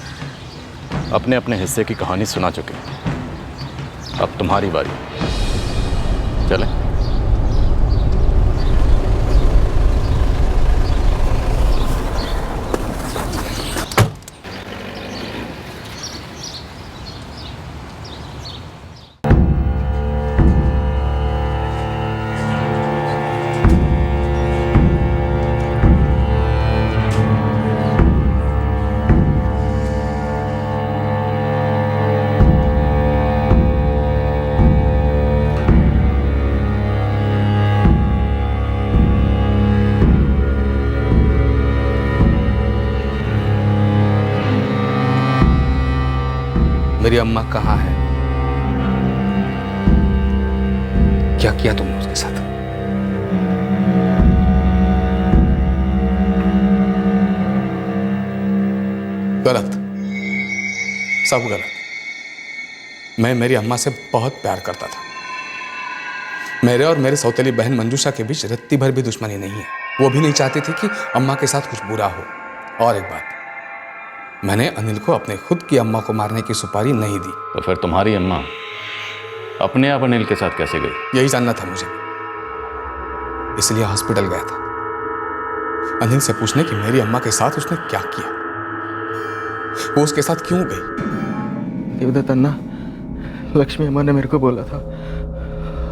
अपने अपने हिस्से की कहानी सुना चुके हैं। अब तुम्हारी बारी। चलें? मेरी अम्मा कहाँ है? क्या किया तुमने उसके साथ? गलत, सब गलत। मैं मेरी अम्मा से बहुत प्यार करता था। मेरे और मेरे सौतेली बहन मंजूषा के बीच रत्ती भर भी दुश्मनी नहीं है। वो भी नहीं चाहती थी कि अम्मा के साथ कुछ बुरा हो। और एक बात, मैंने अनिल को अपने खुद की अम्मा को मारने की सुपारी नहीं दी। तो फिर तुम्हारी अम्मा अपने आप अनिल के साथ कैसे गई? यही जानना था मुझे, इसलिए हॉस्पिटल गया था अनिल से पूछने कि मेरी अम्मा के साथ उसने क्या किया, वो उसके साथ क्यों गई। देवदत्त अन्ना, लक्ष्मी अम्मा ने मेरे को बोला था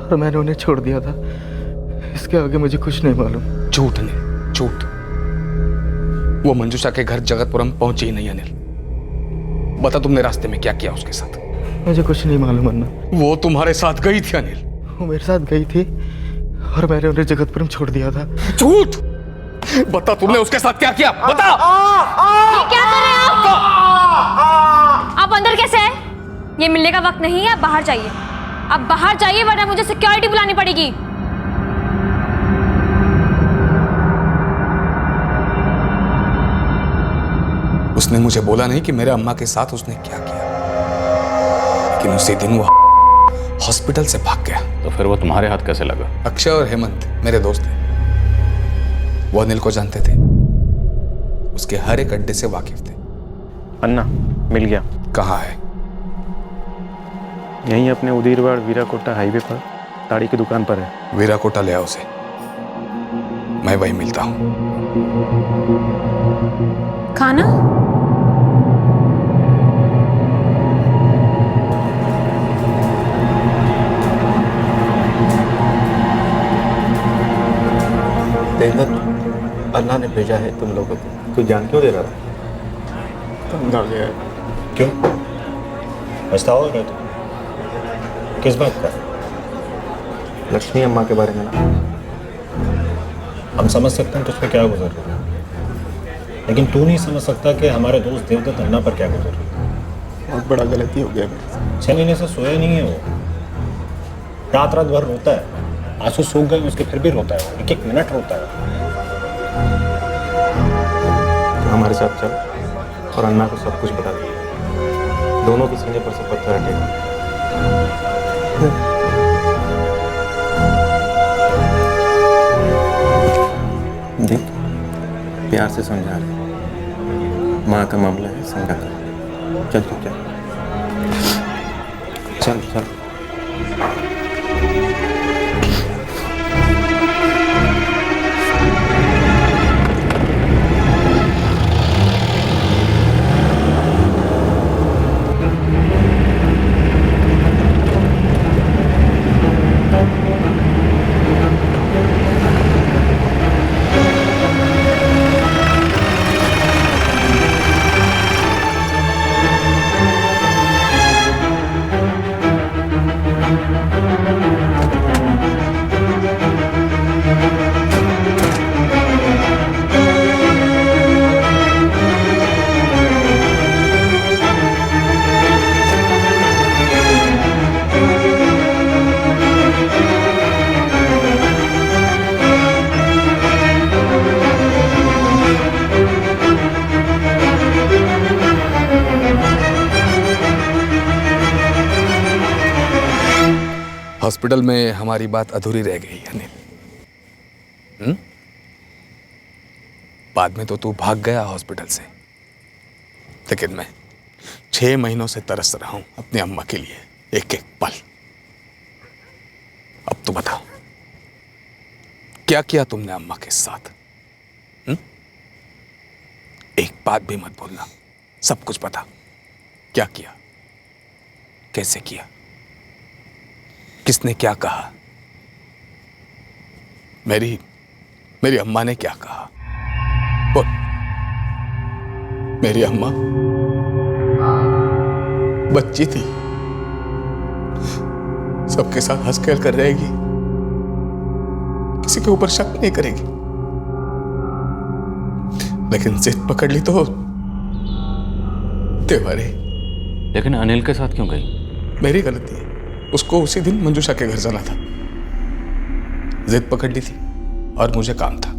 और मैंने उन्हें छोड़ दिया था। इसके आगे मुझे कुछ नहीं मालूम। झूठ अनिल, झूठ। वो मंजूषा के घर जगतपुरम पहुंची ही नहीं अनिल। बता तुमने रास्ते में क्या किया उसके साथ? मुझे कुछ नहीं मालूम अन्ना। वो तुम्हारे साथ गई थी अनिल? वो मेरे साथ गई थी और मैंने उन्हें जगतपुरम छोड़ दिया था। झूठ। बता तुमने उसके साथ क्या किया, बता। ये क्या कर रहे हैं आप अंदर कैसे हैं? ये मिलने का वक्त नहीं है, आप बाहर जाइए। आप बाहर जाइए वरना मुझे सिक्योरिटी बुलानी पड़ेगी। उसने मुझे बोला नहीं कि मेरे अम्मा के साथ उसने क्या किया, लेकिन उसी दिन वो हॉस्पिटल से भाग गया। तो फिर वो तुम्हारे हाथ कैसे लगा? अक्षय और हेमंत मेरे दोस्त हैं, वो अनिल को जानते थे, उसके हर एक अड्डे से वाकिफ थे। अन्ना, मिल गया। कहाँ है? यहीं अपने उदीरवाड़ वीराकोटा हाईवे पर ताड़ी की दुकान पर है। वीराकोटा ले आओ उसे, मैं वहीं मिलता हूँ। खाना? देवदत्त, अन्ना ने भेजा है तुम लोगों को। तू जान क्यों दे रहा था? तंग आ गया है। क्यों? पछतावा हो रहा है? किस बात का? लक्ष्मी अम्मा के बारे में ना। हम समझ सकते हैं तुझ पे क्या गुजर रहा है, लेकिन तू नहीं समझ सकता कि हमारे दोस्त देवदत्त अन्ना पर क्या गुजर रहा है। बहुत बड़ा गलती हो गया मेरे। 6 महीने से सोया नहीं है वो, रात रात भर रोता है, आंसू सूख गए उसके फिर भी रोता है, एक एक मिनट रोता है। तो हमारे साथ चल और अन्ना को सब कुछ बता दिए। दोनों के सीने पर से पत्थर हटेगा। देख, प्यार से समझा रहे, माँ का मामला है, समझा कर। चल तू चल चल चल। हॉस्पिटल में हमारी बात अधूरी रह गई अनिल। बाद में तो तू भाग गया हॉस्पिटल से, लेकिन मैं 6 महीनों से तरस रहा हूं अपनी अम्मा के लिए, एक एक पल। अब तू बता, क्या किया तुमने अम्मा के साथ? एक बात भी मत बोलना, सब कुछ बता। क्या किया, कैसे किया, किसने क्या कहा, मेरी अम्मा ने क्या कहा? बोल। मेरी अम्मा बच्ची थी, सबके साथ हंस खेल कर रहेगी, किसी के ऊपर शक नहीं करेगी, लेकिन जिद पकड़ ली तो देवारे। लेकिन अनिल के साथ क्यों गई? मेरी गलती है, उसको उसी दिन मंजूषा के घर जाना था, जिद पकड़ ली थी और मुझे काम था,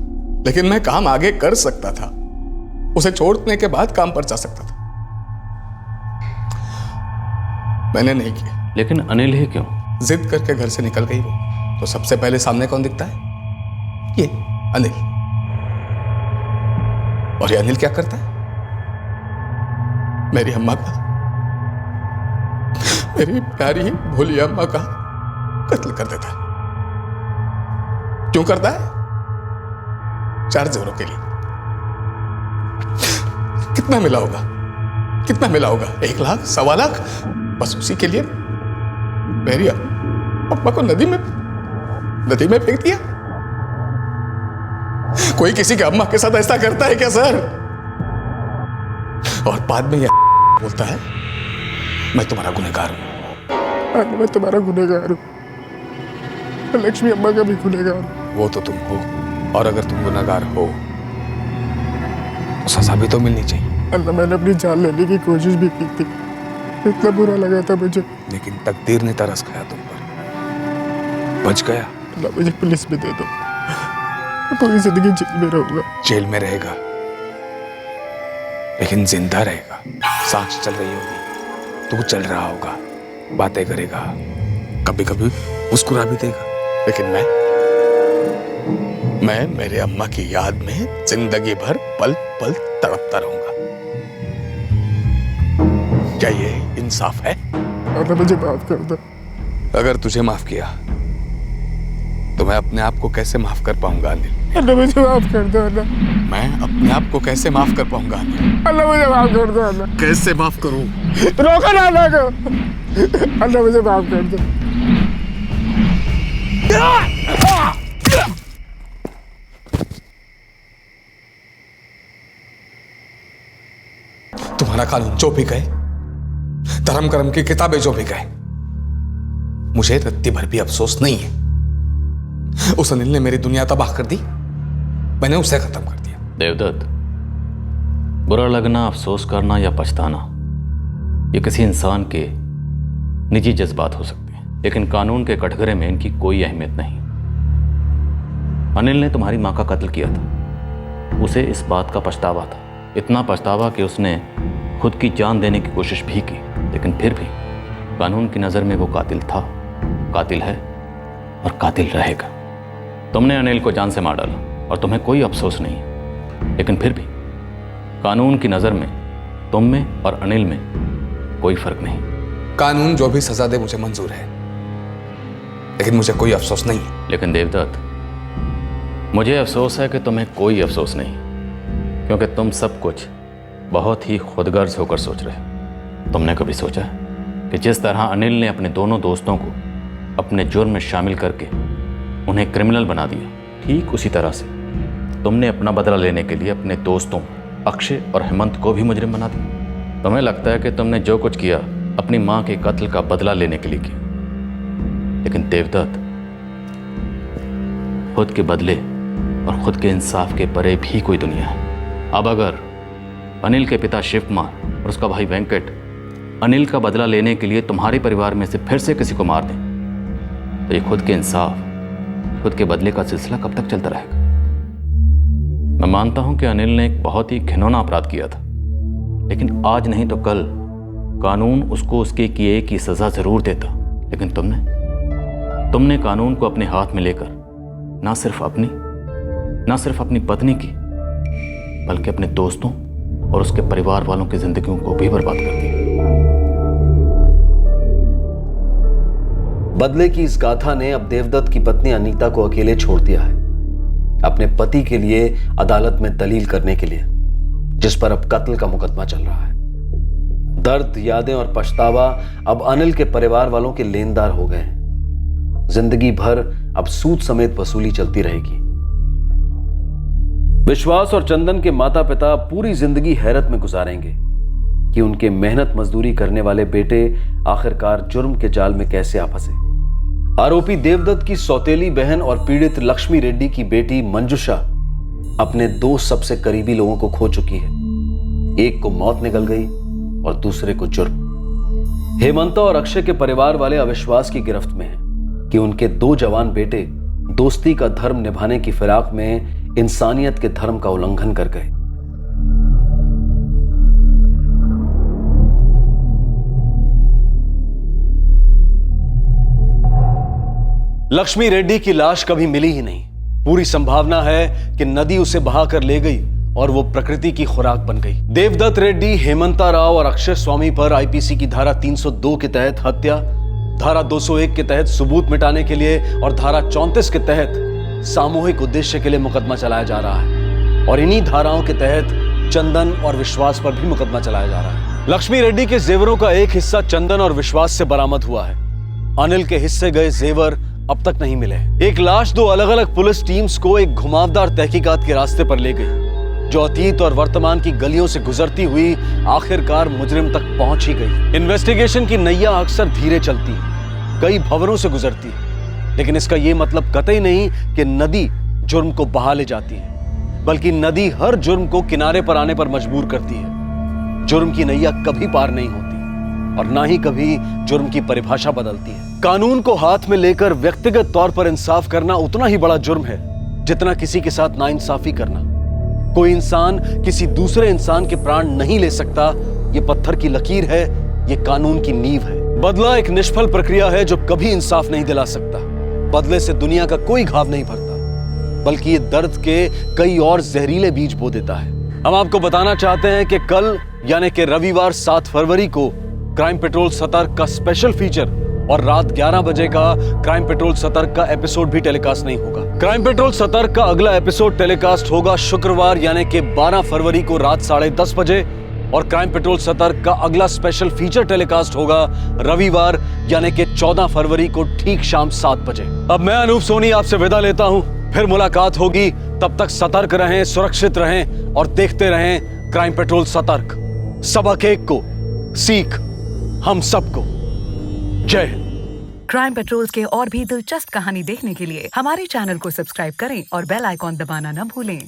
लेकिन मैं काम आगे कर सकता था, उसे छोड़ने के बाद काम पर जा सकता था, मैंने नहीं किया। लेकिन अनिल ही क्यों? जिद करके घर से निकल गई वो, तो सबसे पहले सामने कौन दिखता है? ये अनिल। और ये अनिल क्या करता है? मेरी अम्मा का, मेरी प्यारी भोली अम्मा का कत्ल कर देता है। क्यों करता है? 4 जेवरों के लिए। कितना मिला होगा? कितना मिला होगा? 1 लाख, 1.25 लाख? बस उसी के लिए मेरी अम्मा को नदी में फेंक दिया। कोई किसी की अम्मा के साथ ऐसा करता है क्या सर? और बाद में ये बोलता है मैं तुम्हारा गुनहगार हूं। मैं तुम्हारा गुनहगार हूं, लक्ष्मी अम्मा का भी गुनहगार हूं। वो तो तुम हो, और अगर तुम गुनहगार हो तो सजा भी तो मिलनी चाहिए। अल्लाह, मैंने अपनी जान लेने की कोशिश भी की थी, इतना बुरा लगा था मुझे, लेकिन तकदीर ने तरस खाया तुम पर, बच गया। अल्लाह मुझे पुलिस में दे दो, मैं पूरी जिंदगी जेल में रहूंगा। जेल में रहेगा लेकिन जिंदा रहेगा। सांस चल रही होगी, तू चल रहा होगा, बातें करेगा, कभी कभी मुस्कुरा भी देगा, लेकिन मैं मेरे अम्मा की याद में जिंदगी भर पल पल तड़पता रहूंगा। क्या ये इंसाफ है? अल्लाह मुझे माफ कर दो। अगर तुझे माफ किया तो मैं अपने आप को कैसे माफ कर पाऊंगा अनिल? अल्लाह मुझे माफ कर दो अल्लाह। मैं अपने आप को कैसे माफ कर पाऊंगा अनिल? अल्लाह मुझे माफ कर दो अल्लाह। कैसे माफ करूं? रोका ना अल्लाह को। अल्लाह मुझे माफ कर दो। तुम्हारा कानून जो भी गए, धर्म कर्म की किताबें जो भी गए, मुझे रत्ती भर भी अफसोस नहीं है। उस अनिल ने मेरी दुनिया तबाह कर दी, मैंने उसे खत्म कर दिया। देवदत्त, बुरा लगना, अफसोस करना या पछताना, ये किसी इंसान के निजी जज्बात हो सकते हैं, लेकिन कानून के कटघरे में इनकी कोई अहमियत नहीं। अनिल ने तुम्हारी मां का कत्ल किया था, उसे इस बात का पछतावा था, इतना पछतावा कि उसने खुद की जान देने की कोशिश भी की, लेकिन फिर भी कानून की नज़र में वो कातिल था, कातिल है और कातिल रहेगा। तुमने अनिल को जान से मार डाला और तुम्हें कोई अफसोस नहीं है, लेकिन फिर भी कानून की नज़र में तुम में और अनिल में कोई फर्क नहीं। कानून जो भी सजा दे मुझे मंजूर है, लेकिन मुझे कोई अफसोस नहीं है। लेकिन देवदत्त, मुझे अफसोस है कि तुम्हें कोई अफसोस नहीं, क्योंकि तुम सब कुछ बहुत ही खुदगर्ज होकर सोच रहे हो। तुमने कभी सोचा कि जिस तरह अनिल ने अपने दोनों दोस्तों को अपने जुर्म में शामिल करके उन्हें क्रिमिनल बना दिया, ठीक उसी तरह से तुमने अपना बदला लेने के लिए अपने दोस्तों अक्षय और हेमंत को भी मुजरिम बना दिया। तुम्हें लगता है कि तुमने जो कुछ किया अपनी मां के कत्ल का बदला लेने के लिए किया, लेकिन देवदत्त, खुद के बदले और खुद के इंसाफ के परे भी कोई दुनिया है। अब अगर अनिल के पिता शिव कुमार और उसका भाई वेंकट अनिल का बदला लेने के लिए तुम्हारे परिवार में से फिर से किसी को मार दें, तो ये खुद के इंसाफ, खुद के बदले का सिलसिला कब तक चलता रहेगा? मैं मानता हूं कि अनिल ने एक बहुत ही घिनौना अपराध किया था, लेकिन आज नहीं तो कल कानून उसको उसके किए की सजा जरूर देता। लेकिन तुमने कानून को अपने हाथ में लेकर ना सिर्फ अपनी पत्नी की, बल्कि अपने दोस्तों और उसके परिवार वालों की जिंदगियों को भी बर्बाद कर दिया। बदले की इस गाथा ने अब देवदत्त की पत्नी अनीता को अकेले छोड़ दिया है, अपने पति के लिए अदालत में दलील करने के लिए, जिस पर अब कत्ल का मुकदमा चल रहा है। दर्द, यादें और पछतावा अब अनिल के परिवार वालों के लेनदार हो गए हैं। जिंदगी भर अब सूद समेत वसूली चलती रहेगी। विश्वास और चंदन के माता पिता पूरी जिंदगी हैरत में गुजारेंगे कि उनके मेहनत मजदूरी करने वाले बेटे आखिरकार जुर्म के जाल में कैसे आ फंसे। आरोपी देवदत्त की सौतेली बहन और पीड़ित लक्ष्मी रेड्डी की बेटी मंजुषा अपने 2 सबसे करीबी लोगों को खो चुकी है। एक को मौत निगल गई और दूसरे को जुर्म। हेमंता और अक्षय के परिवार वाले अविश्वास की गिरफ्त में हैं कि उनके 2 जवान बेटे दोस्ती का धर्म निभाने की फिराक में इंसानियत के धर्म का उल्लंघन कर गए। लक्ष्मी रेड्डी की लाश कभी मिली ही नहीं। पूरी संभावना है कि नदी उसे बहाकर ले गई और वो प्रकृति की खुराक बन गई। देवदत्त रेड्डी, हेमंता राव और अक्षय स्वामी पर आईपीसी की धारा 302 के तहत हत्या, धारा 201 के तहत सबूत मिटाने के लिए और धारा 34 के तहत सामूहिक उद्देश्य के लिए मुकदमा चलाया जा रहा है। और इन्हीं धाराओं के तहत चंदन और विश्वास पर भी मुकदमा चलाया जा रहा है। लक्ष्मी रेड्डी के जेवरों का एक हिस्सा चंदन और विश्वास से बरामद हुआ है। अनिल के हिस्से गए जेवर अब तक नहीं मिले। एक लाश 2 अलग अलग पुलिस टीम्स को एक घुमावदार तहकीकात के रास्ते पर ले गई, जो अतीत और वर्तमान की गलियों से गुजरती हुई आखिरकार मुजरिम तक पहुंच ही गई। इन्वेस्टिगेशन की नैया अक्सर धीरे चलती है, कई भंवरों से गुजरती है, लेकिन इसका यह मतलब कतई नहीं कि नदी जुर्म को बहा ले जाती है, बल्कि नदी हर जुर्म को किनारे पर आने पर मजबूर करती है। जुर्म की नैया कभी पार नहीं होती और ना ही कभी जुर्म की परिभाषा बदलती है। कानून को हाथ में लेकर व्यक्तिगत तौर पर इंसाफ करना उतना ही बड़ा जुर्म है जितना किसी के साथ नाइंसाफी करना। कोई इंसान किसी दूसरे इंसान के प्राण नहीं ले सकता, ये पत्थर की लकीर है, ये कानून की नींव है। बदला एक निष्फल प्रक्रिया है जो कभी इंसाफ नहीं दिला सकता। बदले से दुनिया का कोई घाव नहीं भरता, बल्कि ये दर्द के कई और जहरीले बीज बो देता है। हम आपको बताना चाहते हैं कि कल यानी कि रविवार 7 फरवरी को क्राइम पेट्रोल सतर्क का स्पेशल फीचर और रात 11 बजे का क्राइम पेट्रोल सतर्क का एपिसोड भी टेलीकास्ट नहीं होगा। क्राइम पेट्रोल सतर्क का अगला एपिसोड टेलीकास्ट होगा शुक्रवार यानी कि 12 फरवरी को रात 10:30 बजे और क्राइम पेट्रोल सतर्क का अगला स्पेशल फीचर टेलीकास्ट होगा रविवार यानी कि 14 फरवरी को ठीक शाम 7 बजे। अब मैं अनूप सोनी आपसे विदा लेता हूं, फिर मुलाकात होगी। तब तक सतर्क रहें, सुरक्षित रहें और देखते रहें क्राइम पेट्रोल सतर्क। सबक एक को सीख हम सबको। जय हिंद। क्राइम पेट्रोल के और भी दिलचस्प कहानी देखने के लिए हमारे चैनल को सब्सक्राइब करें और बेल आइकॉन दबाना न भूलें।